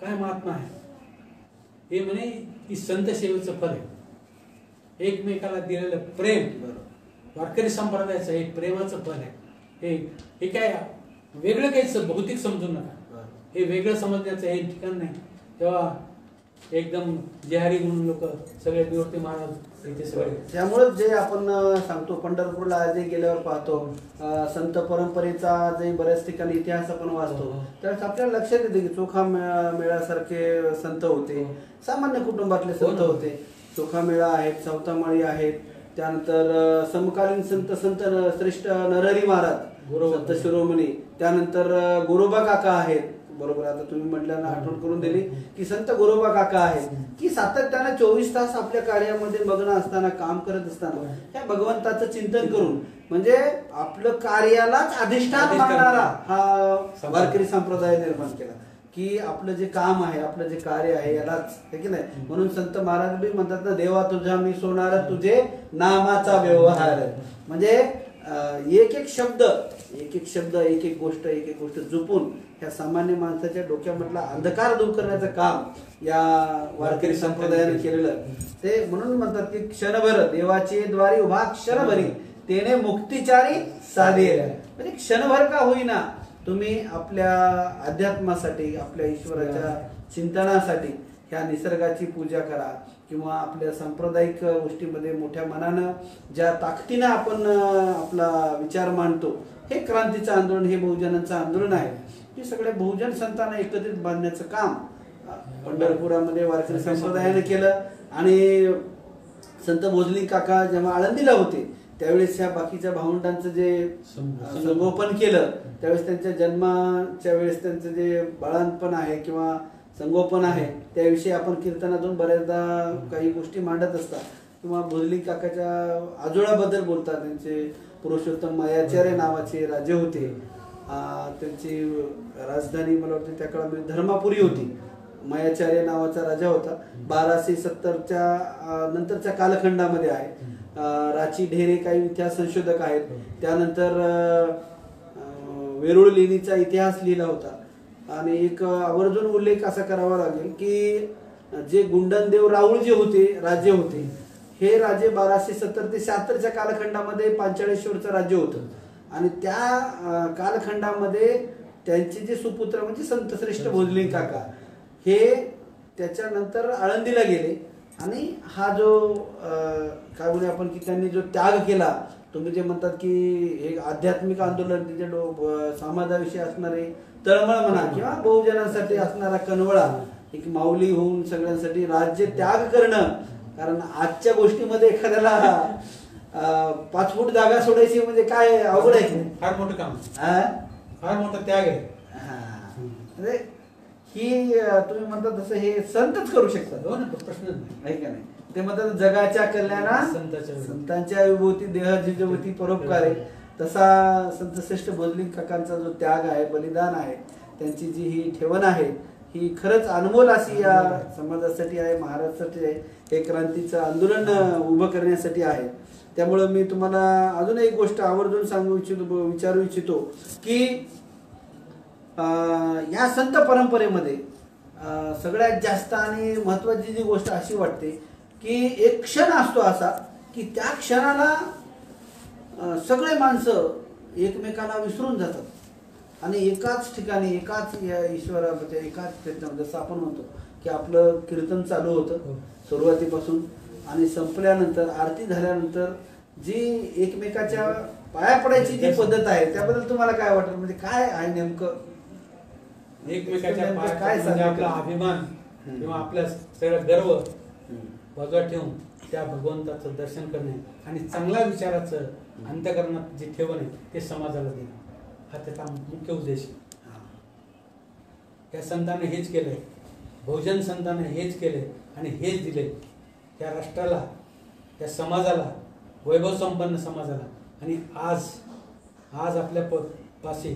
Speaker 1: काय महात्मा आहे हे म्हणे की संत सेवेचं फल आहे. एकमेकाला दिलेलं प्रेम वारकरी संप्रदायाचं हे प्रेमाचं फल आहे. हे काय वेगळं काहीच भौतिक समजू नका. हे वेगळं समजण्याचं हे ठिकाण नाही. तेव्हा एकदम जेहारी म्हणून लोक सगळे निवृत्ती महाराज इथे सगळे.
Speaker 3: त्यामुळे जे आपण सांगतो पंढरपूरला जे गेल्यावर पाहतो संत परंपरेचा जे बऱ्याच ठिकाणी इतिहास आपण वाचतो त्यावेळेस आपल्याला लक्षात येते की चोखा मेळासारखे संत होते. सामान्य कुटुंबातले संत होते. चोखा मेळा आहेत, चौथामाळी आहेत, त्यानंतर समकालीन संत श्रेष्ठ नरहरी महाराज संत शिरोमणी, त्यानंतर गोरोबा काका आहेत. बरोबर आता तुम्ही म्हटल्यानं आठवण करून दिली की संत गोरोबा काका आहेत की सातत्याने 24 तास आपल्या कार्यामध्ये मग्न असताना काम करत असताना त्या भगवंताचं चिंतन करून म्हणजे आपलं कार्यालाच अधिष्ठान मानणारा हा वारकरी संप्रदाय निर्माण केला की आपलं जे काम आहे आपलं जे कार्य आहे यालाच आहे की नाही. म्हणून संत महाराज बी म्हणतात ना देवा तुझा मी सोनार तुझे नामाचा व्यवहार. म्हणजे एक एक शब्द एक एक गोष्ट जपून ह्या सामान्य माणसाच्या डोक्यामधला अंधकार दूर करण्याचं काम या वारकरी संप्रदायाने केलेलं. ते म्हणून म्हणतात की क्षणभर देवाचे द्वारी उभा क्षणभरी तेने मुक्तिचारी साधे. म्हणजे क्षणभर का होईना तुम्ही आपल्या अध्यात्मासाठी आपल्या ईश्वराच्या चिंतनासाठी ह्या निसर्गाची पूजा करा किंवा आपल्या सांप्रदायिक गोष्टीमध्ये मोठ्या मनानं ज्या ताकदीनं आपण आपला विचार मांडतो हे क्रांतीचं आंदोलन हे बहुजनांचं आंदोलन आहे. हे सगळ्या बहुजन संतांना एकत्रित बांधण्याचं काम पंढरपुरामध्ये वारकरी संप्रदायाने केलं. आणि संत भोजली काका जेव्हा आळंदीला होते त्यावेळेस ह्या बाकीच्या भावंडांचं जे संगोपन केलं त्यावेळेस त्यांच्या जन्माच्या वेळेस त्यांचं जे बाळांपण आहे किंवा संगोपन आहे त्याविषयी आपण कीर्तनातून बऱ्याचदा काही गोष्टी मांडत असतात किंवा भोजली काकाच्या आजोळाबद्दल बोलतात. त्यांचे पुरुषोत्तम मयाचार्य नावाचे राजे होते. त्यांची राजधानी मला वाटतं त्या काळामध्ये धर्मापुरी होती. मयाचार्य नावाचा राजा होता. 1270च्या नंतरच्या कालखंडामध्ये आहे. राची ढेरे काही इतिहास संशोधक आहेत. त्यानंतर वेरूळ लेणीचा इतिहास लिहिला होता. आणि एक आवर्जून उल्लेख असा करावा लागेल की जे गुंडनदेव राऊळ जे होते राजे होते हे राजे 1270 ते 76च्या कालखंडामध्ये पांचाळेश्वरचं राज्य होतं. आणि त्या कालखंडामध्ये त्यांचे जे सुपुत्र म्हणजे संत श्रेष्ठ भोजली काका हे त्याच्यानंतर आळंदीला गेले. आणि हा जो काय बोलूया आपण की त्यांनी जो त्याग केला तुम्ही जे म्हणतात की हे आध्यात्मिक आंदोलन तिथे समाजाविषयी असणारे तळमळ म्हणा किंवा बहुजनांसाठी असणारा कनवळा एक माऊली होऊन सगळ्यांसाठी राज्य त्याग करणं. कारण आजच्या गोष्टीमध्ये एखाद्याला 5 फूट जागा सोडायची म्हणजे काय अवघड आहे.
Speaker 1: फार मोठं काम फार मोठा त्याग आहे.
Speaker 3: ही तुम्ही म्हणतात तसं हे संतच करू शकतात.
Speaker 1: हो ना प्रश्न
Speaker 3: नाही का नाही. ते म्हणतात जगाच्या कल्याणा संतांच्या विभूती देह जिजवती परोपकारे. तसा संत श्रेष्ठ भोजली काकांचा जो त्याग आहे बलिदान आहे त्यांची जी ही ठेवण आहे ही खरंच अनमोल अशी या समाजासाठी आहे महाराष्ट्रासाठी आहे. हे क्रांतीचं आंदोलन उभं करण्यासाठी आहे. त्यामुळं मी तुम्हाला अजून एक गोष्ट आवर्जून विचारू इच्छितो की या संत परंपरेमध्ये सगळ्यात जास्त आणि महत्त्वाची जी गोष्ट अशी वाटते की एक क्षण असतो असा की त्या क्षणाला सगळे माणसं एकमेकाला विसरून जातात आणि एकाच ठिकाणी एकाच ईश्वरामध्ये एकाच कीर्तन, जसं आपण म्हणतो की आपलं कीर्तन चालू होतं सुरुवातीपासून आणि संपल्यानंतर आरती झाल्यानंतर जी एकमेकाच्या पाया पडायची जी पद्धत आहे त्याबद्दल तुम्हाला काय वाटतं, म्हणजे काय आहे नेमकं?
Speaker 1: एकमेकाच्या पाया म्हणजे आपला अभिमान किंवा आपला सगळं गर्व बाजूला ठेवून त्या भगवंताचं दर्शन करणे आणि चांगल्या विचाराचं अंतःकरणात जे ठेवण आहे ते समाजाला देणं हा त्याचा मुख्य उद्देश आहे. त्या संतांनी हेच केलंय, बहुजन संतांनी हेच केलंय आणि हेच दिले त्या राष्ट्राला, त्या समाजाला, वैभव संपन्न समाजाला. आणि आज आपल्या पाशी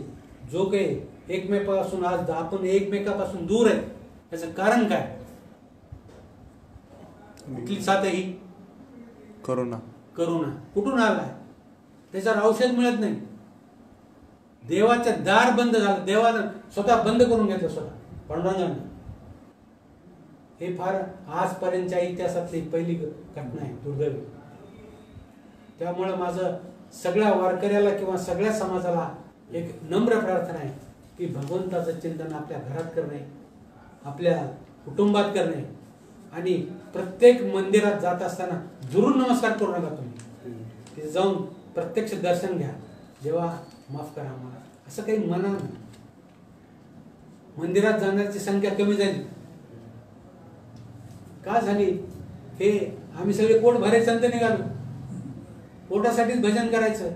Speaker 1: जो काही एकमेकापासून आज आपण एकमेकापासून दूर आहे याचं कारण काय? कुठली साथ आहे ही?
Speaker 2: करोना.
Speaker 1: कुठून आलाय? त्याच्यावर औषध मिळत नाही. देवाचं दार बंद झालं, देवानं स्वतः बंद करून घेतलं स्वतः पांडुरंगानं. हे फार आजपर्यंतच्या इतिहासातली पहिली घटना आहे, दुर्दैवी. त्यामुळे माझं सगळ्या वारकऱ्याला किंवा सगळ्या समाजाला एक नम्र प्रार्थना आहे की भगवंताचं चिंतन आपल्या घरात करणे, आपल्या कुटुंबात करणे आणि प्रत्येक मंदिरात जात असताना दुरून नमस्कार करू नका तुम्ही. तिथे जाऊन प्रत्यक्ष दर्शन घ्या. देवा माफ करा आम्हाला, असं काही म्हणा नाही. मंदिरात जाण्याची संख्या कमी झाली का झाली? हे आम्ही सगळे पोट भरे संत निघालो, पोटासाठीच भजन करायचं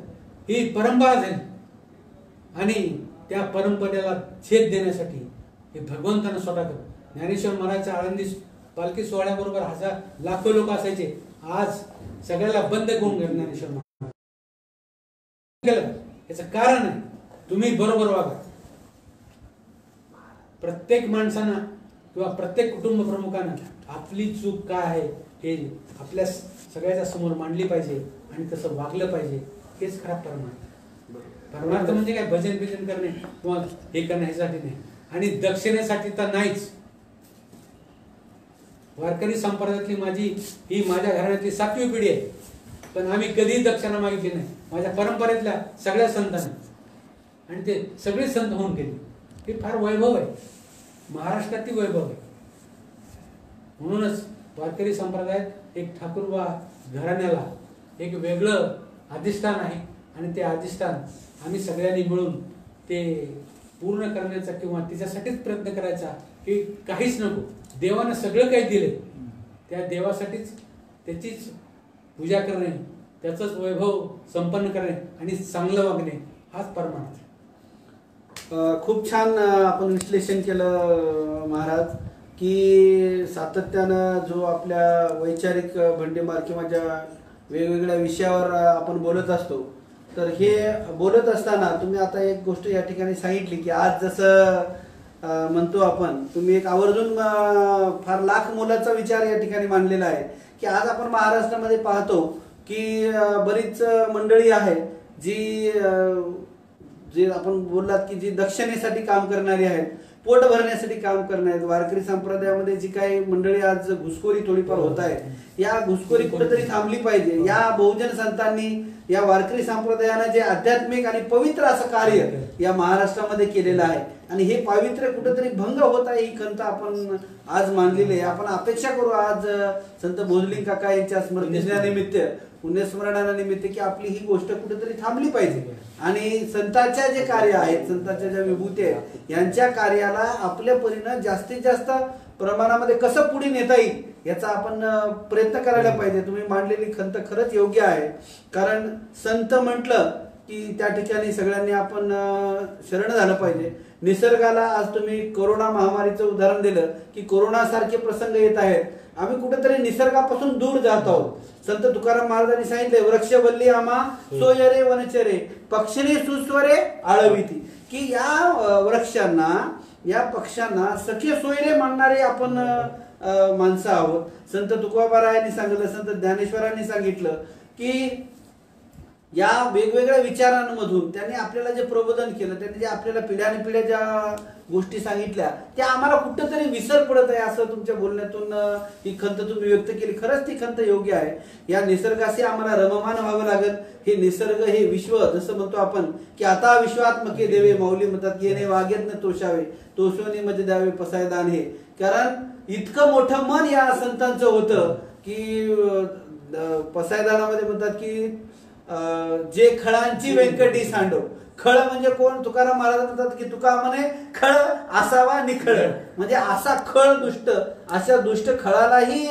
Speaker 1: ही परंपरा झाली आणि त्या परंपरेला छेद देण्यासाठी हे भगवंतानं स्वतः केलं. ज्ञानेश्वर महाराजच्या आळंदी पालखी सोहळ्याबरोबर लाखो लोक असायचे. आज सगळ्याला बंद करून गेलं ज्ञानेश्वर महाराज केलं. याचं कारण आहे तुम्ही बरोबर वागा. प्रत्येक माणसानं किंवा प्रत्येक कुटुंब प्रमुखानं आपली चूक काय आहे हे आपल्या सगळ्याच्या समोर मांडली पाहिजे आणि तसं वागलं पाहिजे. हेच खरा परमार्थ. परमार्थ म्हणजे काय भजन बिजन करणे किंवा हे करणे ह्यासाठी नाही आणि दक्षिणेसाठी तर नाहीच. वारकरी संप्रदायातली माझ्या घराण्यातली 7वी पिढी आहे, पण आम्ही कधीही दक्षिणा मागितली नाही माझ्या परंपरेतल्या सगळ्या संतांनी आणि ते सगळे संत होऊन गेले. हे फार वैभव आहे, महाराष्ट्रातील वैभव आहे. म्हणूनच वारकरी संप्रदायात एक ठाकूरबा घराण्याला एक वेगळं अधिष्ठान आहे आणि ते अधिष्ठान आम्ही सगळ्यांनी मिळून ते पूर्ण करण्याचा किंवा तिच्यासाठीच प्रयत्न करायचा की काहीच नको. देवानं सगळं काही दिले, त्या देवासाठीच त्याचीच पूजा करणे, त्याचंच वैभव संपन्न करणे आणि चांगलं वागणे हाच परमार्थ.
Speaker 3: खूप छान आपण विश्लेषण केलं महाराज की सातत्यानं जो आपल्या वैचारिक भंडीमार किंवा ज्या वेगवेगळ्या विषयावर आपण बोलत असतो, तर हे बोलत असताना तुम्ही आता एक गोष्ट या ठिकाणी सांगितली की आज जसं म्हणतो आपण, तुम्ही एक आवर्जून फार लाख मोलाचा विचार या ठिकाणी मांडलेला आहे की आज आपण महाराष्ट्रामध्ये पाहतो की बरीच मंडळी आहे जी आपण बोललात की जी दक्षिणेसाठी काम करणारी आहेत, पोट भरण्यासाठी काम करणारे. वारकरी संप्रदायामध्ये जी काही मंडळी आज घुसखोरी थोडीफार होत आहे, या घुसखोरी कुठेतरी थांबली पाहिजे. या बहुजन संतांनी या वारकरी संप्रदायानं जे आध्यात्मिक आणि पवित्र असं कार्य या महाराष्ट्रामध्ये केलेलं आहे आणि हे पावित्र्य कुठेतरी भंग होत आहे ही खंत आपण आज मानलेली आहे. आपण अपेक्षा करू आज संत भोजलिंग काका यांच्या स्मृतिदिनानिमित्त, पुण्यस्मरणानिमित्त की आपली ही गोष्ट कुठेतरी थांबली पाहिजे आणि संतांच्या जे कार्य आहेत, संतांच्या ज्या विभूती आहेत, यांच्या कार्याला आपल्या परीनं जास्तीत जास्त प्रमाणामध्ये कसं पुढे नेता येईल याचा आपण प्रयत्न करायला पाहिजे. तुम्ही मांडलेली खंत खरंच योग्य आहे. कारण संत म्हटलं की त्या ठिकाणी सगळ्यांनी आपण शरण झालं पाहिजे. निसर्गाला आज तुम्ही कोरोना महामारीचं उदाहरण दिलं की कोरोना सारखे प्रसंग येत आहेत, आम्ही कुठेतरी निसर्गापासून दूर जात आहोत. संत तुकाराम महाराजांनी सांगितले, वृक्षवल्ली आम्हा सोयरे वनचरे पक्षिणी सुस्वरे आळविती, की या वृक्षांना या पक्ष्यांना सखे सोयरे मानणारे आपण माणसं आहोत. संत तुकोबारायांनी सांगितलं, संत ज्ञानेश्वरांनी सांगितलं की या वेगवेगळ्या विचारांमधून त्यांनी आपल्याला जे प्रबोधन केलं, त्यांनी जे आपल्याला पिढ्यानपिढ्या ज्या गोष्टी सांगितल्या त्या आम्हाला कुठंतरी विसर पडत आहे असं तुमच्या बोलण्यातून ही खंत तुम्ही व्यक्त केली. खरंच ती खंत योग्य आहे. या निसर्गाशी आम्हाला रममान व्हावं लागेल. हे निसर्ग, हे विश्व, जसं म्हणतो आपण की आता विश्वात्मके देवे, माऊली म्हणतात येणे वागेत न तोषावे, तोषवणे मध्ये द्यावे पसायदान. हे कारण इतकं मोठं मन या संतांचं होतं की पसायदानामध्ये म्हणतात की जे खळांची व्यंकटी सांडो. खळ म्हणजे कोण? तुकाराम महाराज म्हणतात की तुका म्हणे खळ असावा निखळ, म्हणजे असा खळ दुष्ट, अशा दुष्ट खळालाही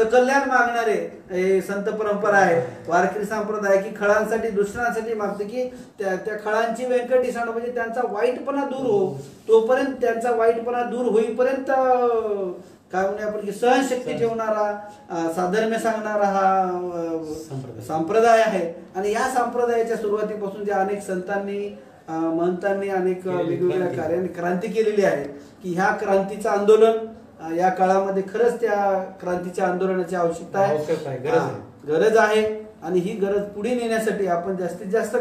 Speaker 3: कल्याण मागणारे संत परंपरा आहे वारकरी संप्रदाय, की खळांसाठी दुसऱ्यांसाठी मागते की त्या खळांची व्यंकटी सांडो, म्हणजे त्यांचा वाईटपणा दूर हो. तोपर्यंत त्यांचा वाईटपणा दूर होईपर्यंत काय म्हणूया आपण की सहनशक्ती ठेवणारा, साधर्म्य सांगणारा हा संप्रदाय आहे. आणि या संप्रदायाच्या सुरुवातीपासून ज्या अनेक संतांनी, महंतांनी अनेक वेगवेगळ्या कार्यांनी क्रांती केलेली आहे, की ह्या क्रांतीचं आंदोलन या काळामध्ये खरंच त्या क्रांतीच्या आंदोलनाची आवश्यकता आहे, गरज आहे. आणि ही गरज पुढे नेण्यासाठी आपण जास्तीत जास्त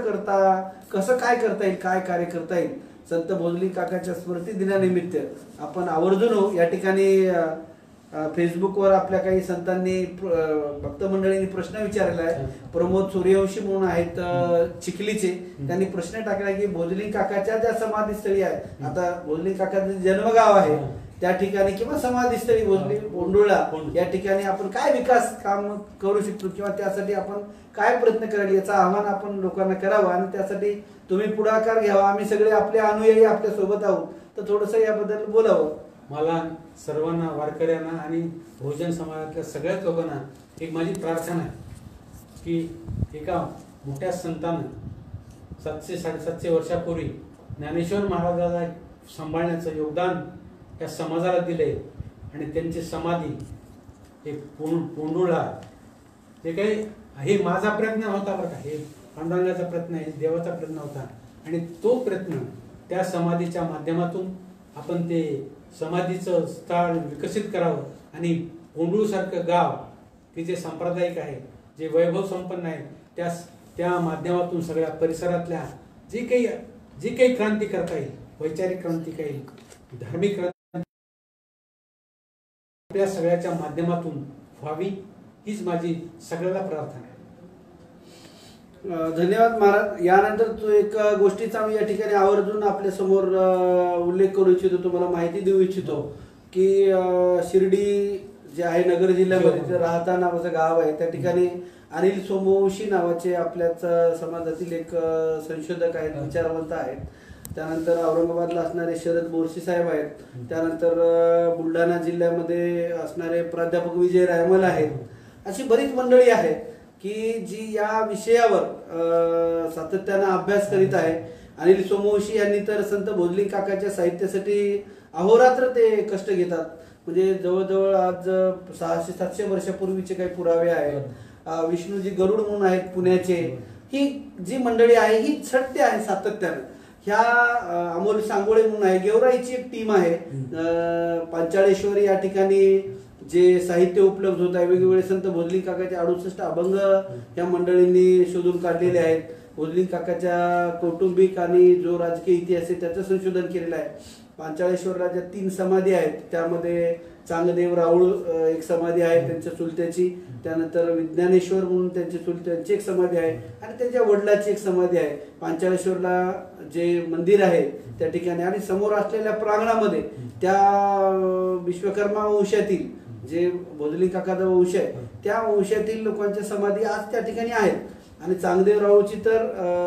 Speaker 3: कसं काय करता येईल, काय कार्य करता येईल. संत भोजली काकाच्या स्मृती दिनानिमित्त आपण आवर्जून या ठिकाणी फेसबुकवर आपल्या काही संतांनी, भक्त मंडळींनी प्रश्न विचारलेला आहे. प्रमोद सूर्यवंशी म्हणून आहेत चिखलीचे, त्यांनी प्रश्न टाकला की भोजली काकाच्या ज्या समाधीस्थळी आहे, आता भोजली काकाचं जन्मगाव आहे त्या ठिकाणी किंवा समाधीस्थळी भोजली कोंडुळा या ठिकाणी आपण काय विकास काम करू शकतो किंवा त्यासाठी आपण काय प्रयत्न करायला, याचं आव्हान आपण लोकांना करावं. आणि त्यासाठी तुम्ही पुढाकार घ्यावा. आम्ही सगळे आपले अनुयायी आपल्या सोबत आहोत, तर थोडंसं याबद्दल बोलावं.
Speaker 1: मला सर्वांना, वारकऱ्यांना आणि बहुजन समाजातल्या सगळ्याच लोकांना एक माझी प्रार्थना आहे की एका मोठ्या संतानं 700-750 वर्षापूर्वी ज्ञानेश्वर महाराजाला सांभाळण्याचं योगदान या समाजाला दिले आणि त्यांची समाधी एक पोंडुळा, हे काही हे माझा प्रयत्न होता बरं का, हे पांडुरंगाचा प्रयत्न आहे, देवाचा प्रयत्न होता. आणि तो प्रयत्न त्या समाधीच्या माध्यमातून आपण ते समाधीचं स्थळ विकसित करावं. आणि पोंडुळसारखं गाव की जे सांप्रदायिक आहे, जे वैभव संपन्न आहे, त्या माध्यमातून सगळ्या परिसरातल्या जी काही क्रांती करता येईल, वैचारिक क्रांती काही, धार्मिक क्रांती, आपल्या सगळ्याच्या माध्यमातून व्हावी, हीच माझी सगळ्याला प्रार्थना आहे.
Speaker 3: धन्यवाद महाराज. यानंतर तो एक गोष्टीचा मी या ठिकाणी आवर्जून आपल्या समोर उल्लेख करू इच्छितो, तुम्हाला माहिती देऊ इच्छितो की शिर्डी जे आहे नगर जिल्ह्यामध्ये राहता नावाचं गाव आहे, त्या ठिकाणी अनिल सोमवंशी नावाचे आपल्याच समाजातील एक संशोधक आहेत, विचारवंत आहेत. त्यानंतर औरंगाबादला असणारे शरद बोरशी साहेब आहेत. त्यानंतर बुलढाणा जिल्ह्यामध्ये असणारे प्राध्यापक विजय रायमल आहेत. अशी बरीच मंडळी आहेत की जी या विषयावर सातत्यानं अभ्यास करीत आहे. अनिल सोमवंशी यांनी तर संत भोजली काकाच्या साहित्यासाठी अहोरात्र ते कष्ट घेतात. म्हणजे जवळजवळ आज 600-700 वर्षापूर्वीचे काही पुरावे आहेत. विष्णूजी गरुड म्हणून आहेत पुण्याचे, ही जी मंडळी आहे ही झटते आहे सातत्यानं. ह्या अमोल सांगोळे म्हणून आहे, गेवराईची एक टीम आहे. पांचाळेश्वरी या ठिकाणी जे साहित्य उपलब्ध होत आहे, वेगवेगळे संत भोजली काकाचे 68 अभंग या मंडळींनी शोधून काढलेले आहेत. भोजली काकाच्या कौटुंबिक आणि जो राजकीय इतिहास आहे त्याचं संशोधन केलेलं आहे. पांचाळेश्वरला ज्या 3 समाधी आहेत त्यामध्ये चांगदेव राऊळ एक समाधी आहे त्यांच्या चुलत्याची, त्यानंतर विज्ञानेश्वर म्हणून त्यांची चुलत्यांची एक समाधी आहे आणि त्यांच्या वडिलाची एक समाधी आहे. पांचाळेश्वरला जे मंदिर आहे त्या ठिकाणी आणि समोर असलेल्या प्रांगणामध्ये त्या विश्वकर्मा वंशातील जे भोजली काकाचा वंश आहे त्या वंशातील लोकांच्या समाधी आज त्या ठिकाणी आहेत. आणि चांगदेव राऊळची तर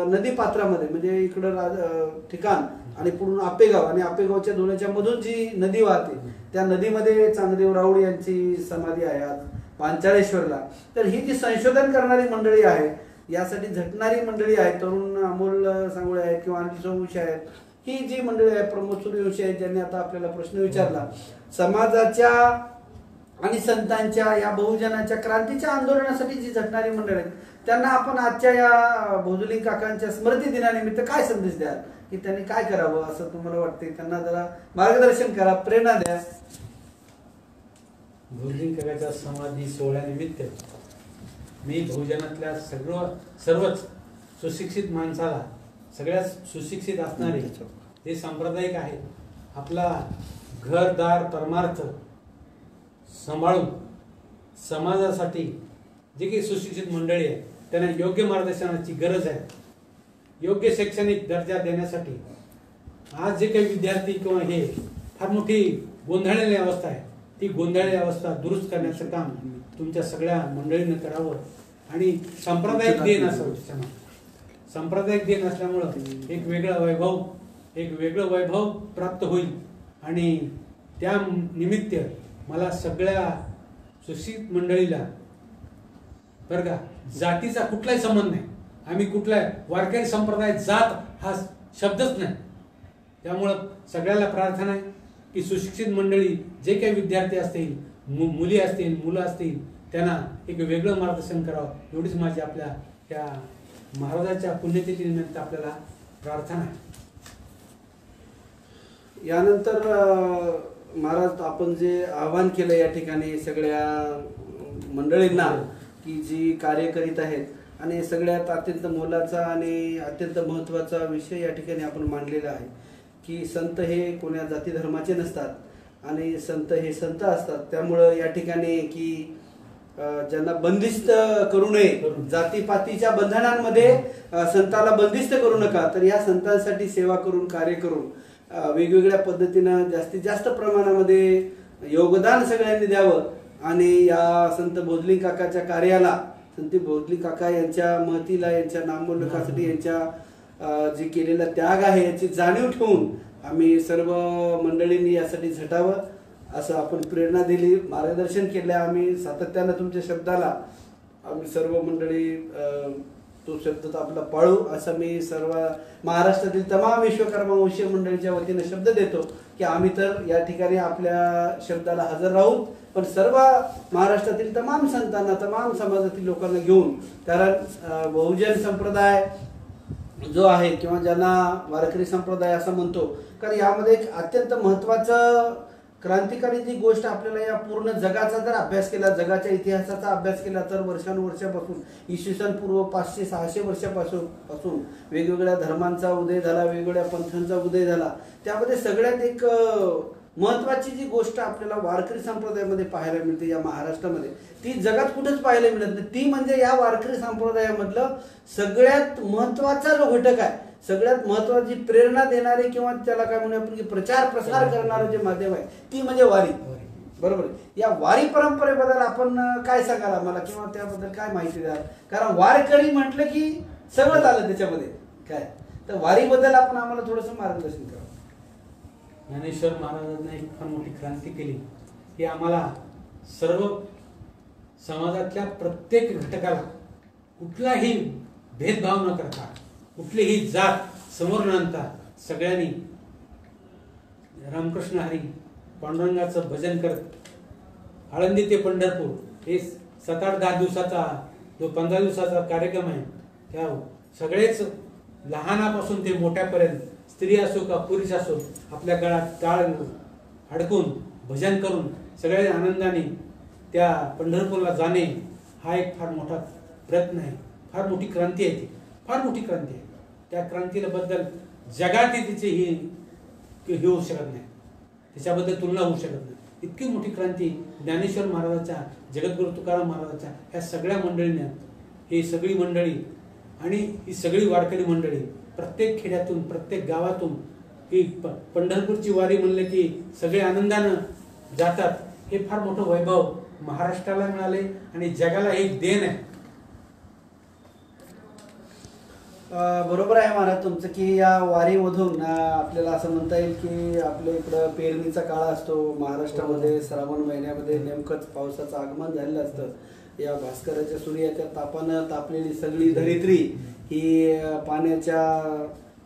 Speaker 3: नदी पात्रामध्ये, म्हणजे इकडं ठिकाण आणि पुढून आपेगाव आणि आपेगावच्या दोन्हीच्या मधून जी नदी वाहते त्या नदीमध्ये चांगदेव राऊळ यांची समाधी आहे आज पांचाळेश्वरला. तर ही जी संशोधन करणारी मंडळी आहे, यासाठी झटणारी मंडळी आहे, तरुण अमोल सांगोळे आहेत किंवा अनिल सोमवंशी आहेत, ही जी मंडळी आहे, प्रमोद सूर्यवंशी आहेत, ज्यांनी आता आपल्याला प्रश्न विचारला, समाजाच्या आणि संतांच्या या बहुजनाच्या क्रांतीच्या आंदोलनासाठी जी झटणारी मंडळी आहेत, त्यांना आपण आजच्या या भोजली काकांच्या स्मृती दिनानिमित्त काय संदेश द्याल, की त्यांनी काय करावं असं तुम्हाला वाटते? त्यांना जरा मार्गदर्शन करा, प्रेरणा द्या.
Speaker 1: भोजली काकाच्या समाधी सोहळ्यानिमित्त मी बहुजनातल्या सर्वच सुशिक्षित माणसाला, सगळ्यात सुशिक्षित असणारे जे सांप्रदायिक आहेत, आपला घरदार परमार्थ सांभाळून समाजासाठी जे काही सुशिक्षित मंडळी आहे त्यांना योग्य मार्गदर्शनाची गरज आहे. योग्य शैक्षणिक दर्जा देण्यासाठी आज जे काही विद्यार्थी किंवा हे फार मोठी गोंधळलेली अवस्था आहे, ती गोंधळलेली अवस्था दुरुस्त करण्याचं काम तुमच्या सगळ्या मंडळीनं करावं. आणि सांप्रदायिक देण असावं. सांप्रदायिक देण असल्यामुळं एक वेगळं वैभव प्राप्त होईल. आणि त्या निमित्त मला सगळ्या सुशिक्षित मंडळीला बरं का, जातीचा कुठलाही संबंध नाही. आम्ही कुठलाही वारकरी संप्रदाय जात हा शब्दच नाही. त्यामुळं सगळ्याला प्रार्थना आहे की सुशिक्षित मंडळी जे काही विद्यार्थी असतील, मुली असतील, मुलं असतील, त्यांना एक वेगळं मार्गदर्शन करावं, एवढीच माझी आपल्या त्या महाराजाच्या पुण्यतिथीनिमित्त आपल्याला प्रार्थना आहे.
Speaker 3: यानंतर महाराज, आपण जे आवाहन केलं या ठिकाणी सगळ्या मंडळींना की जी कार्य करीत आहेत, आणि सगळ्यात अत्यंत मोलाचा आणि अत्यंत महत्त्वाचा विषय या ठिकाणी आपण मांडलेला आहे की संत हे कोण्या जाती धर्माचे नसतात आणि संत हे संत असतात. त्यामुळं या ठिकाणी की ज्यांना बंदिस्त करू नये, जातीपातीच्या बंधनांमध्ये संताला बंदिस्त करू नका, तर या संतांसाठी सेवा करून, कार्य करून वेगवेगळ्या पद्धतीनं जास्तीत जास्त प्रमाणामध्ये योगदान सगळ्यांनी द्यावं. आणि या संत भोजलिंग काकाच्या कार्याला, संत भोजलिंग काका यांच्या महतीला, यांच्या नामोल्लेखासाठी यांच्या जे केलेला त्याग आहे याची जाणीव ठेवून आम्ही सर्व मंडळींनी यासाठी झटावं असं आपण प्रेरणा दिली, मार्गदर्शन केलं. आम्ही सातत्यानं तुमच्या शब्दाला आम्ही सर्व मंडळी तो शब्द आपला पाळू असं मी सर्व महाराष्ट्रातील तमाम विश्वकर्मा वंशीय मंडळीच्या वतीने शब्द देतो की आम्ही तर या ठिकाणी आपल्या शब्दाला हजर राहू, पण सर्व महाराष्ट्रातील तमाम संतांना, तमाम समाजातील लोकांना घेऊन, कारण बहुजन संप्रदाय जो आहे किंवा ज्यांना वारकरी संप्रदाय असं म्हणतो, कारण यामध्ये एक अत्यंत महत्त्वाचं क्रांतिकारी जी गोष्ट आपल्याला या पूर्ण जगाचा जर अभ्यास केला, जगाच्या इतिहासाचा अभ्यास केला, तर वर्षानुवर्षापासून इसवी सन पूर्व 500-600 वर्षापासून वेगवेगळ्या धर्मांचा उदय झाला, वेगवेगळ्या पंथांचा उदय झाला. त्यामध्ये सगळ्यात एक महत्त्वाची जी गोष्ट आपल्याला वारकरी संप्रदायामध्ये पाहायला मिळते या महाराष्ट्रामध्ये, ती जगात कुठेच पाहायला मिळत नाही. ती म्हणजे या वारकरी संप्रदायामधलं सगळ्यात महत्त्वाचा जो घटक आहे, सगळ्यात महत्त्वाची प्रेरणा देणारे किंवा त्याला काय म्हणूया आपण की प्रचार प्रसार करणारं जे माध्यम आहे, ती म्हणजे वारी. बरोबर. या वारी परंपरेबद्दल आपण काय सांगाल आम्हाला, किंवा त्याबद्दल काय माहिती द्याल? कारण वारकरी म्हटलं की सगळंच आलं त्याच्यामध्ये काय, तर वारीबद्दल आपण आम्हाला थोडंसं मार्गदर्शन करा.
Speaker 1: ज्ञानेश्वर महाराजांनी एक फार मोठी क्रांती केली की आम्हाला सर्व समाजातल्या प्रत्येक घटकाला कुठलाही भेदभाव न करता, कुठलीही जात समोर न आणता सगळ्यांनी रामकृष्ण हरी पांडुरंगाचं भजन करत आळंदी ते पंढरपूर हे 7-8-10 दिवसाचा जो 15 दिवसाचा कार्यक्रम आहे, त्या सगळेच लहानापासून ते मोठ्यापर्यंत, स्त्री असो का पुरुष असो, आपल्या गळ्यात टाळ अडकून भजन करून सगळ्या आनंदाने त्या पंढरपूरला जाणे हा एक फार मोठा प्रयत्न आहे. फार मोठी क्रांती आहे ती, फार मोठी क्रांती आहे. त्या क्रांतीला बद्दल जगात तिचे हे होऊ शकत नाही, त्याच्याबद्दल तुलना होऊ शकत नाही. इतकी मोठी क्रांती ज्ञानेश्वर महाराजाच्या, जगद्गुरु तुकाराम महाराजाच्या ह्या सगळ्या मंडळीने, ही सगळी मंडळी आणि ही सगळी वारकरी मंडळी प्रत्येक खेड्यातून, प्रत्येक गावातून ही पंढरपूरची वारी म्हणले की सगळे आनंदानं जातात. हे फार मोठं वैभव महाराष्ट्राला मिळाले आणि जगाला एक देण आहे.
Speaker 3: बरोबर आहे महाराज तुमचं की या वारीमधून आपल्याला असं म्हणता येईल की आपल्या इकडं पेरणीचा काळ असतो महाराष्ट्रामध्ये. श्रावण महिन्यामध्ये नेमकंच पावसाचं आगमन झालेलं असतं. या भास्कराच्या सूर्याच्या तापानं तापलेली सगळी धरित्री ही पाण्याच्या,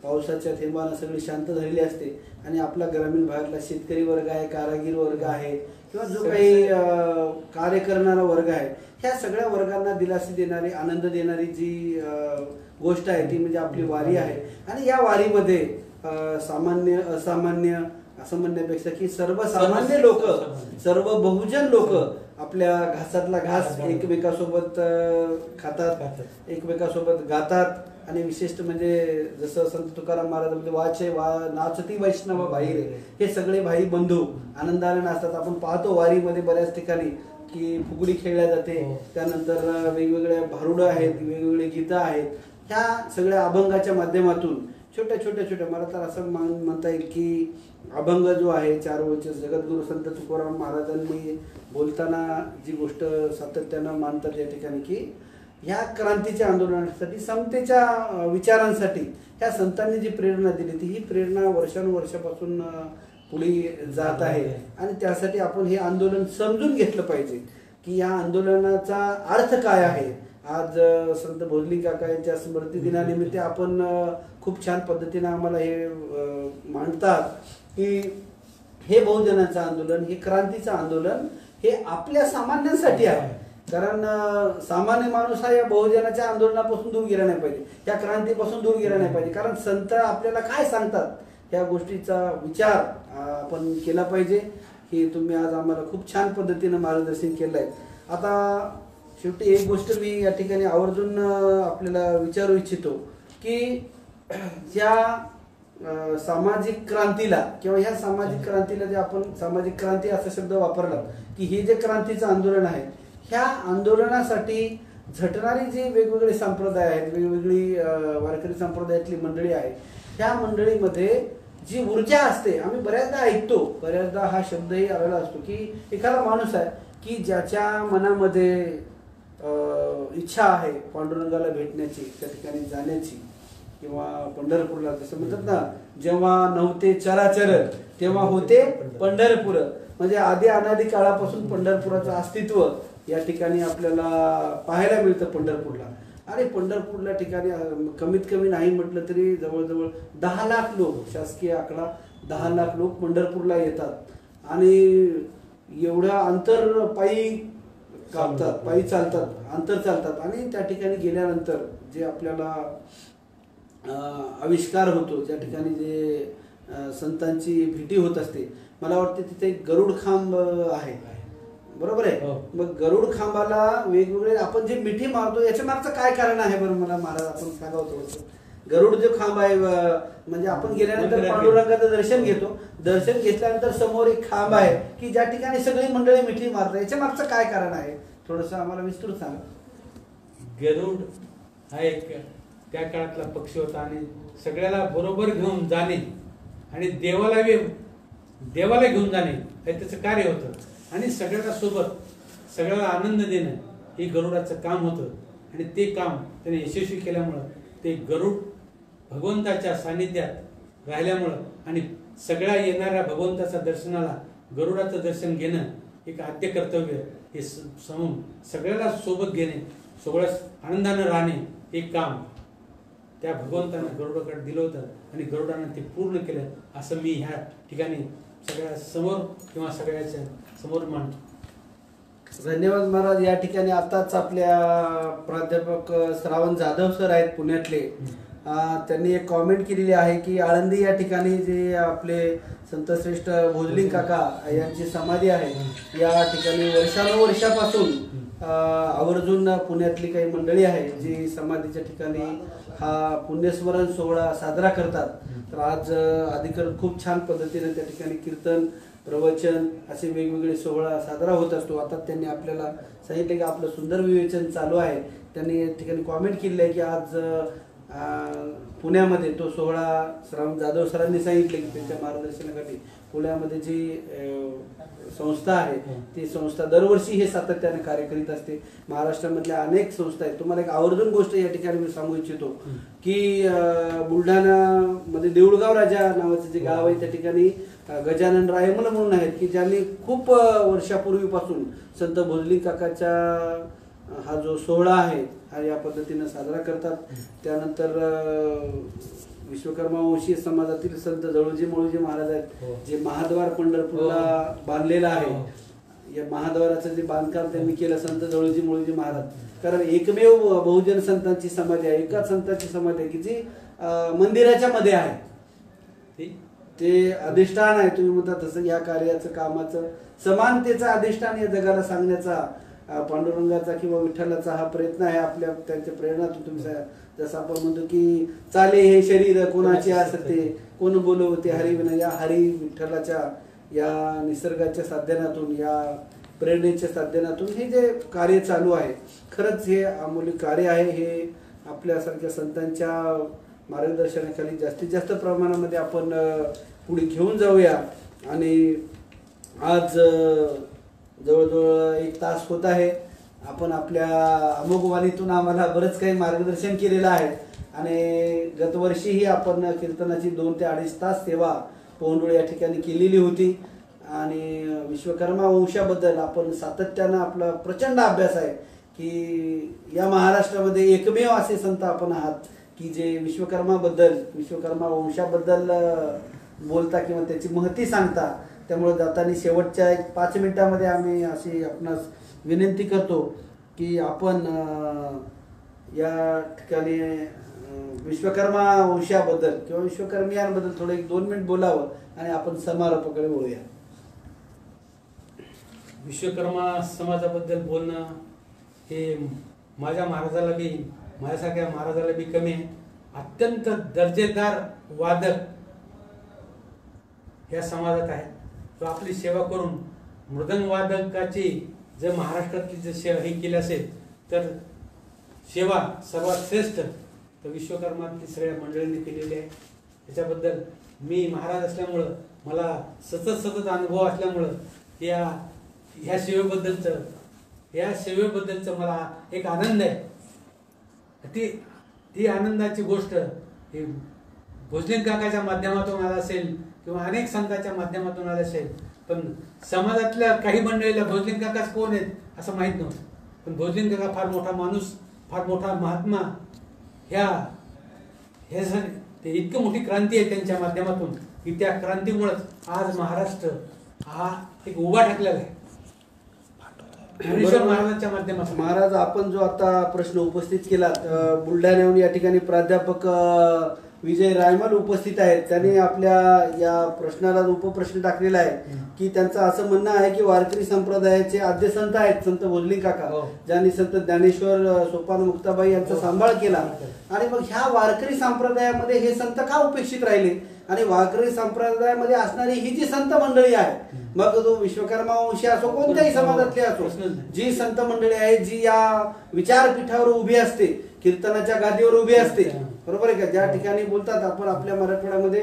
Speaker 3: पावसाच्या थेंबानं सगळी शांत झालेली असते. आणि आपला ग्रामीण भागातला शेतकरी वर्ग आहे, कारागीर वर्ग आहे किंवा जो काही कार्य करणारा वर्ग आहे, ह्या सगळ्या वर्गांना दिलासा देणारी, आनंद देणारी जी गोष्ट आहे ती म्हणजे आपली वारी आहे. आणि या वारीमध्ये सामान्य, असामान्य असं म्हणण्यापेक्षा की सर्वसामान्य लोक, सर्व बहुजन लोक आपल्या घासातला घास एकमेकासोबत खातात, एकमेकासोबत गातात आणि विशेष म्हणजे जसं संत तुकाराम महाराज म्हणजे वाचे नाचती वैष्णव भाई रे, हे सगळे भाई बंधू आनंदाने नाचतात. आपण पाहतो वारीमध्ये बऱ्याच ठिकाणी की फुगडी खेळल्या जाते, त्यानंतर वेगवेगळ्या भारुडं आहेत, वेगवेगळे गीतं आहेत. ह्या सगळ्या अभंगाच्या माध्यमातून छोट्या मला तर असं म्हणता येईल की अभंग जो आहे 4 ओळीचे जगद्गुरु संत तुकाराम महाराजांनी बोलताना जी गोष्ट सातत्यानं मानतात या ठिकाणी की ह्या क्रांतीच्या आंदोलनासाठी समतेच्या विचारांसाठी ह्या संतांनी जी प्रेरणा दिली ती ही प्रेरणा वर्षानुवर्षापासून पुढे जात आहे. आणि त्यासाठी आपण हे आंदोलन समजून घेतलं पाहिजे की या आंदोलनाचा अर्थ काय आहे. आज संत भोजली काका यांच्या स्मृती दिनानिमित्त आपण खूप छान पद्धतीने आम्हाला हे मांडतात की हे बहुजनाचं आंदोलन, हे क्रांतीचं आंदोलन हे आपल्या सामान्यांसाठी आहे. कारण सामान्य माणूस हा या बहुजनाच्या आंदोलनापासून दूर गेला नाही पाहिजे, या क्रांतीपासून दूर गेला नाही पाहिजे. कारण संत आपल्याला काय सांगतात या गोष्टीचा विचार आपण केला पाहिजे. ही तुम्ही आज आम्हाला खूप छान पद्धतीनं मार्गदर्शन केलं आहे. आता शेवटी एक गोष्ट मी या ठिकाणी आवर्जून आपल्याला विचारू इच्छितो की या सामाजिक क्रांतीला किंवा ह्या सामाजिक क्रांतीला जे आपण सामाजिक क्रांती असा शब्द वापरला की हे जे क्रांतीचं आंदोलन आहे ह्या आंदोलनासाठी झटणारी जी वेगवेगळे संप्रदाय आहेत, वेगवेगळी वारकरी संप्रदायातली मंडळी आहे, ह्या मंडळीमध्ये जी ऊर्जा असते, आम्ही बऱ्याचदा ऐकतो, बऱ्याचदा हा शब्दही आलेला असतो की एखादा माणूस आहे की ज्याच्या मनामध्ये इच्छा आहे पांडुरंगाला भेटण्याची, त्या ठिकाणी जाण्याची किंवा पंढरपूरला जसं म्हणतात ना, जेव्हा नव्हते चराचर तेव्हा होते पंढरपूर. म्हणजे आधी अनादी काळापासून पंढरपुराचं अस्तित्व या ठिकाणी आपल्याला पाहायला मिळतं पंढरपूरला. आणि पंढरपूरला ठिकाणी कमीत कमी नाही म्हटलं तरी जवळजवळ 10 लाख लोक, शासकीय आकडा 10 लाख लोक पंढरपूरला येतात आणि एवढं अंतर पायी कापतात, पायी चालतात, अंतर चालतात. आणि त्या ठिकाणी गेल्यानंतर जे आपल्याला आविष्कार होतो, ज्या ठिकाणी जे संतांची भेटी होत असते, मला वाटते तिथे गरुड खांब आहे, बरोबर आहे. मग गरुड खांबाला वेगवेगळे आपण जे मिठी मारतो याच्या मागचं काय कारण आहे बरं, मला महाराज आपण सांगावं. गरुड जो खांब आहे म्हणजे आपण गेल्यानंतर पांडुरंगाचं दर्शन घेतो, दर्शन घेतल्यानंतर समोर एक खांब आहे की ज्या ठिकाणी सगळी मंडळी मिठी मारतात, याच्या मागचं काय कारण आहे थोडंसं आम्हाला विस्तृत सांगा.
Speaker 1: गरुड हा एक त्या काळातला पक्षी होता आणि सगळ्याला बरोबर घेऊन जाणे आणि देवाला घेऊन जाणे हे त्याचं कार्य होतं. आणि सगळ्याला सोबत सगळ्याला आनंद देणं हे गरुडाचं काम होतं. आणि ते काम त्याने यशस्वी केल्यामुळं ते गरुड भगवंताच्या सानिध्यात राहिल्यामुळं आणि सगळ्या येणाऱ्या भगवंताच्या दर्शनाला गरुडाचं दर्शन घेणं एक आद्य कर्तव्य हे सगळ्याला सोबत घेणे, सगळ्या आनंदानं राहणे हे काम त्या भगवंतानं गरुडाकडे दिलं होतं आणि गरुडानं ते पूर्ण केलं असं मी ह्या ठिकाणी सगळ्या समोर किंवा सगळ्याच्या समोर मांडतो.
Speaker 3: धन्यवाद महाराज. या ठिकाणी आताच आपल्या प्राध्यापक श्रावण जाधव सर आहेत पुण्यातले, त्यांनी एक कॉमेंट केलेली आहे की आळंदी या ठिकाणी जे आपले संतश्रेष्ठ भोजलिंग काका यांची समाधी आहे या ठिकाणी वर्षानुवर्षापासून आवर्जून पुण्यातली काही मंडळी आहे जी समाधीच्या ठिकाणी हा पुण्यस्मरण सोहळा साजरा करतात. तर आज अधिकृत खूप छान पद्धतीने त्या ठिकाणी कीर्तन, प्रवचन असे वेगवेगळे सोहळा साजरा होत असतो. आता त्यांनी आपल्याला सांगितले की आपलं सुंदर विवेचन चालू आहे. त्यांनी या ठिकाणी कॉमेंट केली आहे की आज पुण्यामध्ये तो सोहळा श्रावण जाधव सरांनी सांगितले की त्यांच्या मार्गदर्शनासाठी पुण्यामध्ये जी संस्था आहे ती संस्था दरवर्षी हे सातत्याने कार्य करीत असते. महाराष्ट्रामधल्या अनेक संस्था आहेत. तुम्हाला एक आवर्जून गोष्ट या ठिकाणी मी सांगू इच्छितो की बुलढाणामध्ये देऊळगाव राजा नावाचं जे गाव आहे त्या ठिकाणी गजानन रायमल म्हणून आहेत की ज्यांनी खूप वर्षापूर्वीपासून संत भोजलिंग काकाच्या हा जो सोहळा आहे हा या पद्धतीने साजरा करतात. त्यानंतर विश्वकर्मा वंशीय समाजातील संत जवळजी मळूजी महाराज आहेत जे महाद्वार पंढरपूरला बांधलेलं आहे. या महाद्वाराचं जे बांधकाम त्यांनी केलं संत जवळजी मळूजी महाराज. कारण एकमेव बहुजन संतांची समाधी आहे, एकाच संतांची समाधी आहे की जी मंदिराच्या मध्ये आहे. ते अधिष्ठान आहे, तुम्ही म्हणता तसं या कार्याचं कामाचं समानतेचं अधिष्ठान या जगाला सांगण्याचा पांडुरंगाचा किंवा विठ्ठलाचा हा प्रयत्न आहे. आपल्या त्यांच्या प्रेरणातून तुम्ही जसं आपण म्हणतो की चाले हे शरीर कोणाचे असते, कोण बोलवते हरिविना, या हरी विठ्ठलाच्या या निसर्गाच्या साधनातून, या प्रेरणेच्या साधनातून हे जे कार्य चालू आहे, खरंच हे अमूल्य कार्य आहे. हे आपल्यासारख्या संतांच्या मार्गदर्शनाखाली जास्तीत जास्त प्रमाणामध्ये आपण पुढे घेऊन जाऊया. आणि आज जवळजवळ 1 तास होत आहे. आपण आपल्या अमोघ वाणीतून आम्हाला बरंच काही मार्गदर्शन केलेलं आहे. आणि गतवर्षीही आपण कीर्तनाची 2 ते 2.5 तास सेवा पौंडुळे या ठिकाणी केलेली होती. आणि विश्वकर्मा वंशाबद्दल आपण सातत्यानं आपला प्रचंड अभ्यास आहे की या महाराष्ट्रामध्ये एकमेव असे संत आपण आहात की जे विश्वकर्मा वंशाबद्दल बोलता किंवा त्याची महती सांगता. त्यामुळे जाताना शेवटच्या 1-5 मिनिटांमध्ये आम्ही अशी आपणास विनंती करतो की आपण या ठिकाणी विश्वकर्मा वंशाबद्दल किंवा विश्वकर्मियांबद्दल थोडं 1-2 मिनिट बोलावं आणि आपण समारोपाकडे वळूया.
Speaker 1: विश्वकर्मा समाजाबद्दल बोलणं हे माझ्या महाराजाला बी, माझ्यासारख्या महाराजाला बी कमी आहे. अत्यंत दर्जेदार वादक या समाजात आहे. तो आपली सेवा करून मृदंग वादकाची जर महाराष्ट्रातली जर सेवा ही केली असेल तर सेवा सर्वात श्रेष्ठ तर विश्वकर्मातली सगळ्या मंडळींनी केलेली आहे. त्याच्याबद्दल मी महाराज असल्यामुळं, मला सतत अनुभव असल्यामुळं ह्या सेवेबद्दलचं मला एक आनंद आहे. ती आनंदाची गोष्ट ही भोजलिंग काकाच्या माध्यमातून आला असेल किंवा अनेक संतांच्या माध्यमातून आला असेल, पण समाजातल्या काही मंडळीला भोजलिंग काकाच कोण आहेत असं माहीत नव्हतं. पण भोजलिंग काका फार मोठा माणूस, फार मोठा महात्मा, हे ते इतकं मोठी क्रांती आहे त्यांच्या माध्यमातून की त्या क्रांतीमुळेच आज महाराष्ट्र हा एक उभा ठाकलेला आहे. ज्ञानेश्वर महाराजांच्या माध्यमातून.
Speaker 3: महाराज, आपण जो आता प्रश्न उपस्थित केला, बुलढाण्याहून या ठिकाणी प्राध्यापक विजय रायमल उपस्थित आहेत. त्यांनी आपल्या या प्रश्नाला उपप्रश्न टाकलेला आहे की त्यांचं असं म्हणणं आहे की वारकरी संप्रदायाचे आद्य संत आहेत संत भोजलिंग काका, ज्यांनी संत ज्ञानेश्वर सोपान मुक्ताबाई यांचा सांभाळ केला. आणि मग ह्या वारकरी संप्रदायामध्ये हे संत का उपेक्षित राहिले? आणि वारकरी संप्रदायामध्ये असणारी ही जी संत मंडळी आहे, मग तो विश्वकर्मा वंशी असो कोणत्याही समाजातली असो, जी संत मंडळी आहे जी या विचारपीठावर उभी असते, कीर्तनाच्या गादीवर उभी असते, बरोबर आहे का? ज्या ठिकाणी बोलतात आपण आपल्या मराठवाड्यामध्ये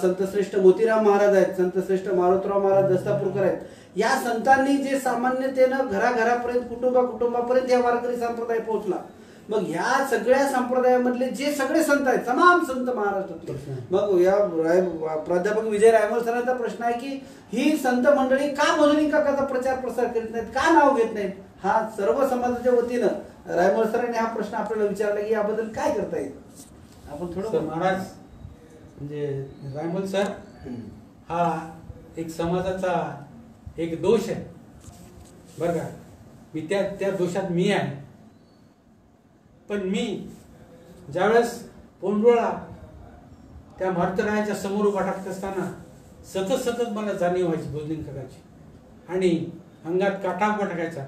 Speaker 3: संतश्रेष्ठ मोतीराम महाराज आहेत, संतश्रेष्ठ मारुतराव महाराज दस्तापूरकर आहेत. या संतांनी जे सामान्यतेनं घराघरापर्यंत कुटुंबापर्यंत या वारकरी संप्रदाय पोहोचला. मग ह्या सगळ्या संप्रदायामधले जे सगळे संत आहेत, तमाम संत महाराष्ट्रातले, मग या प्राध्यापक विजय रायमल सरांचा प्रश्न आहे की ही संत मंडळी का भोजलिंग काकाचा प्रचार प्रसार करीत नाहीत, का नाव घेत नाहीत? हा सर्व समाजाच्या वतीनं रायमल सरांनी हा प्रश्न आपल्याला विचारला की याबद्दल काय करता येईल? आपण थोडं.
Speaker 1: महाराज म्हणजे रायमल सर हा एक समाजाचा एक दोष आहे बरं का. मी त्या दोषात मी आहे. पण मी ज्यावेळेस पोंडुळा त्या मारुतरायाच्या समोर उभा टाकत असताना सतत मला जाणीव व्हायची भोजलिंग काकाची, आणि अंगात काटा उभा टाकायचा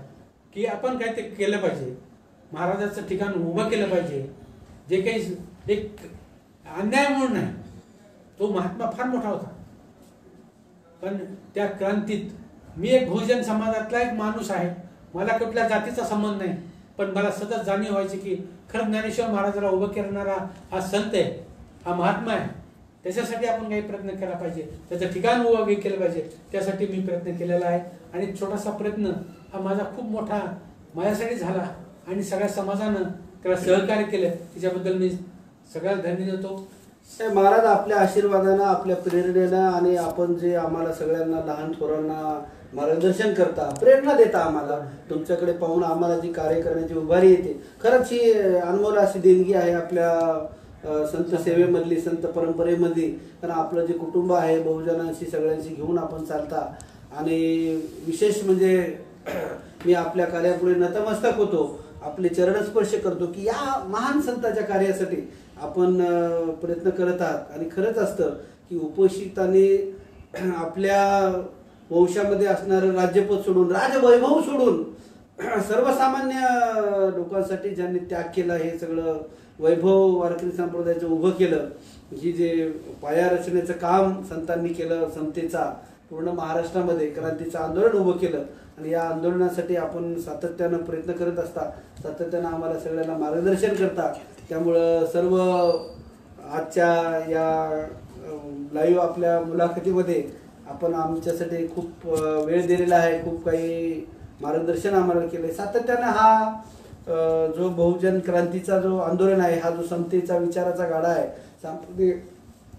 Speaker 1: की आपण काय ते केलं पाहिजे, महाराजाचं ठिकाण उभं केलं पाहिजे. जे काही एक अन्याय म्हणून नाही, तो महात्मा फार मोठा होता. पण त्या क्रांतीत मी एक बहुजन समाजातला एक माणूस आहे, मला कुठल्या जातीचा संबंध नाही, पण मला सतत जाणीव व्हायची की खरं ज्ञानेश्वर महाराजाला उभं करणारा हा संत आहे, हा महात्मा आहे. त्याच्यासाठी आपण काही प्रयत्न केला पाहिजे, त्याचं ठिकाण उभं केलं पाहिजे. त्यासाठी मी प्रयत्न केलेला आहे. आणि छोटासा प्रयत्न हा माझा खूप मोठा माझ्यासाठी झाला आणि सगळ्या समाजानं त्याला सहकार्य केलं, त्याच्याबद्दल मी सगळ्यात धन्य देतो.
Speaker 3: महाराज, आपल्या आशीर्वादानं, आपल्या प्रेरणेनं आणि आपण जे आम्हाला सगळ्यांना लहान थोरांना मार्गदर्शन करता, प्रेरणा देता, आम्हाला तुमच्याकडे पाहून आम्हाला जी कार्य करण्याची उभारी येते, खरंच ही अनमोल अशी देणगी आहे आपल्या संत सेवेमधली, संत परंपरेमधली. कारण आपलं जे कुटुंब आहे बहुजनांशी सगळ्यांशी घेऊन आपण चालता. आणि विशेष म्हणजे मी आपल्या कार्यापुढे नतमस्तक होतो, आपले चरणस्पर्श करतो की या महान संतांच्या कार्यासाठी आपण प्रयत्न करत आहात. आणि खरंच असतं की उपोषितांनी आपल्या वंशामध्ये असणारं राज्यपद सोडून, राजवैभव सोडून सर्वसामान्य लोकांसाठी ज्यांनी त्याग केला, हे सगळं वैभव वारकरी संप्रदायाचं उभं केलं, ही जे पाया रचनेचं काम संतांनी केलं, समतेचा पूर्ण महाराष्ट्रामध्ये क्रांतीचं आंदोलन उभं केलं. आणि या आंदोलनासाठी आपण सातत्यानं प्रयत्न करत असता, सातत्यानं आम्हाला सगळ्यांना मार्गदर्शन करता. त्यामुळं सर्व आजच्या या लाईव्ह आपल्या मुलाखतीमध्ये आपण आमच्यासाठी खूप वेळ दिलेला आहे, खूप काही मार्गदर्शन आम्हाला केले. सातत्यानं हा जो बहुजन क्रांतीचा जो आंदोलन आहे, हा जो समतेचा विचाराचा गाडा आहे,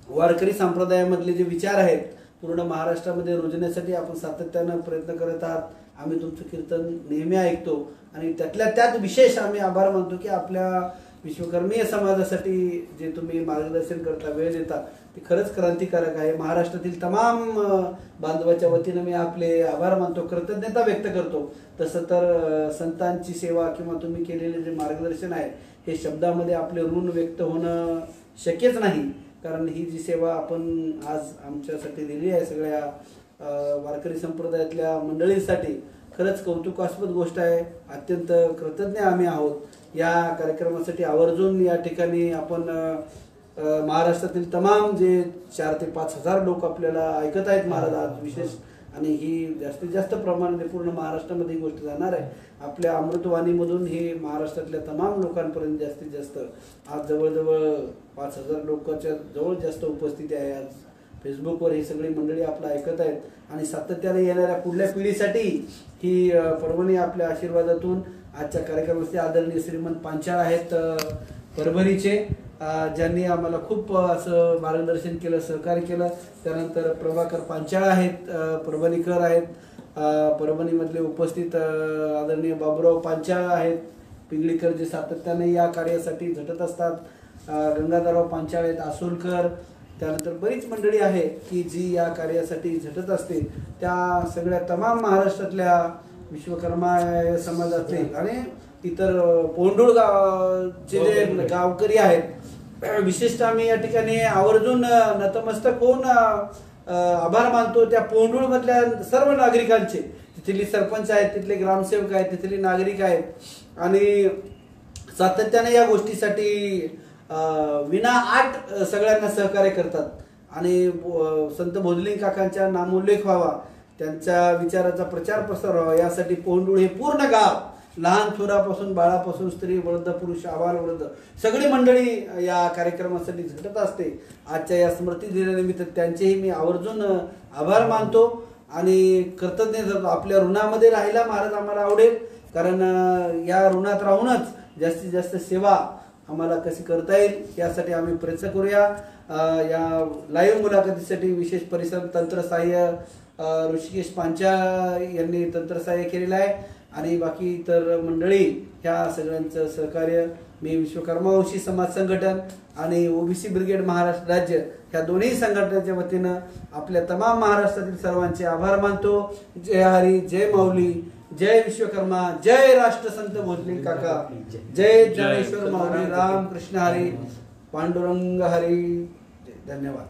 Speaker 3: वारकरी संप्रदायामधले जे विचार आहेत पूर्ण महाराष्ट्रामध्ये रुजण्यासाठी आपण सातत्यानं प्रयत्न करत आहात. आम्ही तुमचं कीर्तन नेहमी ऐकतो आणि त्यातल्या त्यात विशेष आम्ही आभार मानतो की आपल्या विश्वकर्मीय समाजासाठी जे तुम्ही मार्गदर्शन करता, वेळ देता, ते खरंच क्रांतिकारक आहे. महाराष्ट्रातील तमाम बांधवाच्या वतीनं मी आपले आभार मानतो, कृतज्ञता व्यक्त करतो. तसं तर संतांची सेवा किंवा तुम्ही केलेले जे मार्गदर्शन आहे, हे शब्दामध्ये आपले ऋण व्यक्त होणं शक्यच नाही. कारण ही जी सेवा आपण आज आमच्यासाठी दिली आहे, सगळ्या वारकरी संप्रदायातल्या मंडळींसाठी, खरंच कौतुकास्पद गोष्ट आहे. अत्यंत कृतज्ञ आम्ही आहोत. या कार्यक्रमासाठी आवर्जून या ठिकाणी आपण महाराष्ट्रातील तमाम जे 4 ते 5 हजार लोक आपल्याला ऐकत आहेत महाराज आज विशेष, आणि ही जास्तीत जास्त प्रमाणात पूर्ण महाराष्ट्रामध्ये ही गोष्ट जाणार आहे. आपल्या अमृतवाणीमधून हे महाराष्ट्रातल्या तमाम लोकांपर्यंत जास्तीत जास्त आज जवळजवळ 5000 लोकांच्या जवळ जास्त उपस्थिती आहे. आज फेसबुकवर ही सगळी मंडळी आपलं ऐकत आहेत आणि सातत्याने येणाऱ्या पुढल्या पिढीसाठी ही परभणी आपल्या आशीर्वादातून आजच्या कार्यक्रमाचे आदरणीय श्रीमंत पांचाळ आहेत परभणीचे, ज्यांनी आम्हाला खूप असं मार्गदर्शन केलं, सहकार्य केलं. त्यानंतर प्रभाकर पांचाळ आहेत, परभणीकर आहेत. परभणीमधले उपस्थित आदरणीय बाबूराव पांचाळ आहेत, पिंगळीकर, जे सातत्याने या कार्यासाठी झटत असतात. गंगाधरराव पांचाळ आहेत, आसोलकर. त्यानंतर बरीच मंडळी आहे की जी या कार्यासाठी झटत असते. त्या सगळ्या तमाम महाराष्ट्रातल्या विश्वकर्मा समाजातले आणि इतर पोंडुळ गावचे जे गावकरी आहेत, विशेषतः आम्ही या ठिकाणी आवर्जून नतमस्तक होऊन आभार मानतो त्या पोंडुळ मधल्या सर्व नागरिकांचे. तिथली सरपंच आहेत, तिथले ग्रामसेवक आहेत, तिथले नागरिक आहेत आणि सातत्याने या गोष्टीसाठी विनाआट सगळ्यांना सहकार्य करतात. आणि संत भोजलिंग काकांच्या नामोल्लेख व्हावा, त्यांच्या विचाराचा प्रचार प्रसार व्हावा, यासाठी पोंडुळ हे पूर्ण गाव, लहान थोरापासून, बाळापासून, स्त्री, वृद्ध, पुरुष, आबाल, वृद्ध, सगळी मंडळी या कार्यक्रमासाठी झटत असते. आजच्या या स्मृती दिनानिमित्त त्यांचेही मी आवर्जून आभार मानतो आणि कृतज्ञ. आपल्या ऋणामध्ये राहायला महाराज आम्हाला आवडेल, कारण या ऋणात राहूनच जास्तीत जास्त सेवा आम्हाला कशी करता येईल यासाठी आम्ही प्रयत्न करूया. या लाईव्ह मुलाखतीसाठी विशेष परिश्रम तंत्रसहाय्य ऋषिकेश पांचाळ यांनी तंत्रसहाय्य केलेलं आहे आणि बाकी इतर मंडळी ह्या सगळ्यांचं सहकार्य मी विश्वकर्मा वंशी समाज संघटन आणि ओबीसी ब्रिगेड महाराष्ट्र राज्य ह्या दोन्ही संघटनेच्या वतीनं आपल्या तमाम महाराष्ट्रातील सर्वांचे आभार मानतो. जय हरी, जय माऊली, जय विश्वकर्मा, जय राष्ट्रसंत भोजलिंग काका, जय ज्ञानेश्वर माऊली, राम कृष्ण हरी, पांडुरंग हरी. धन्यवाद.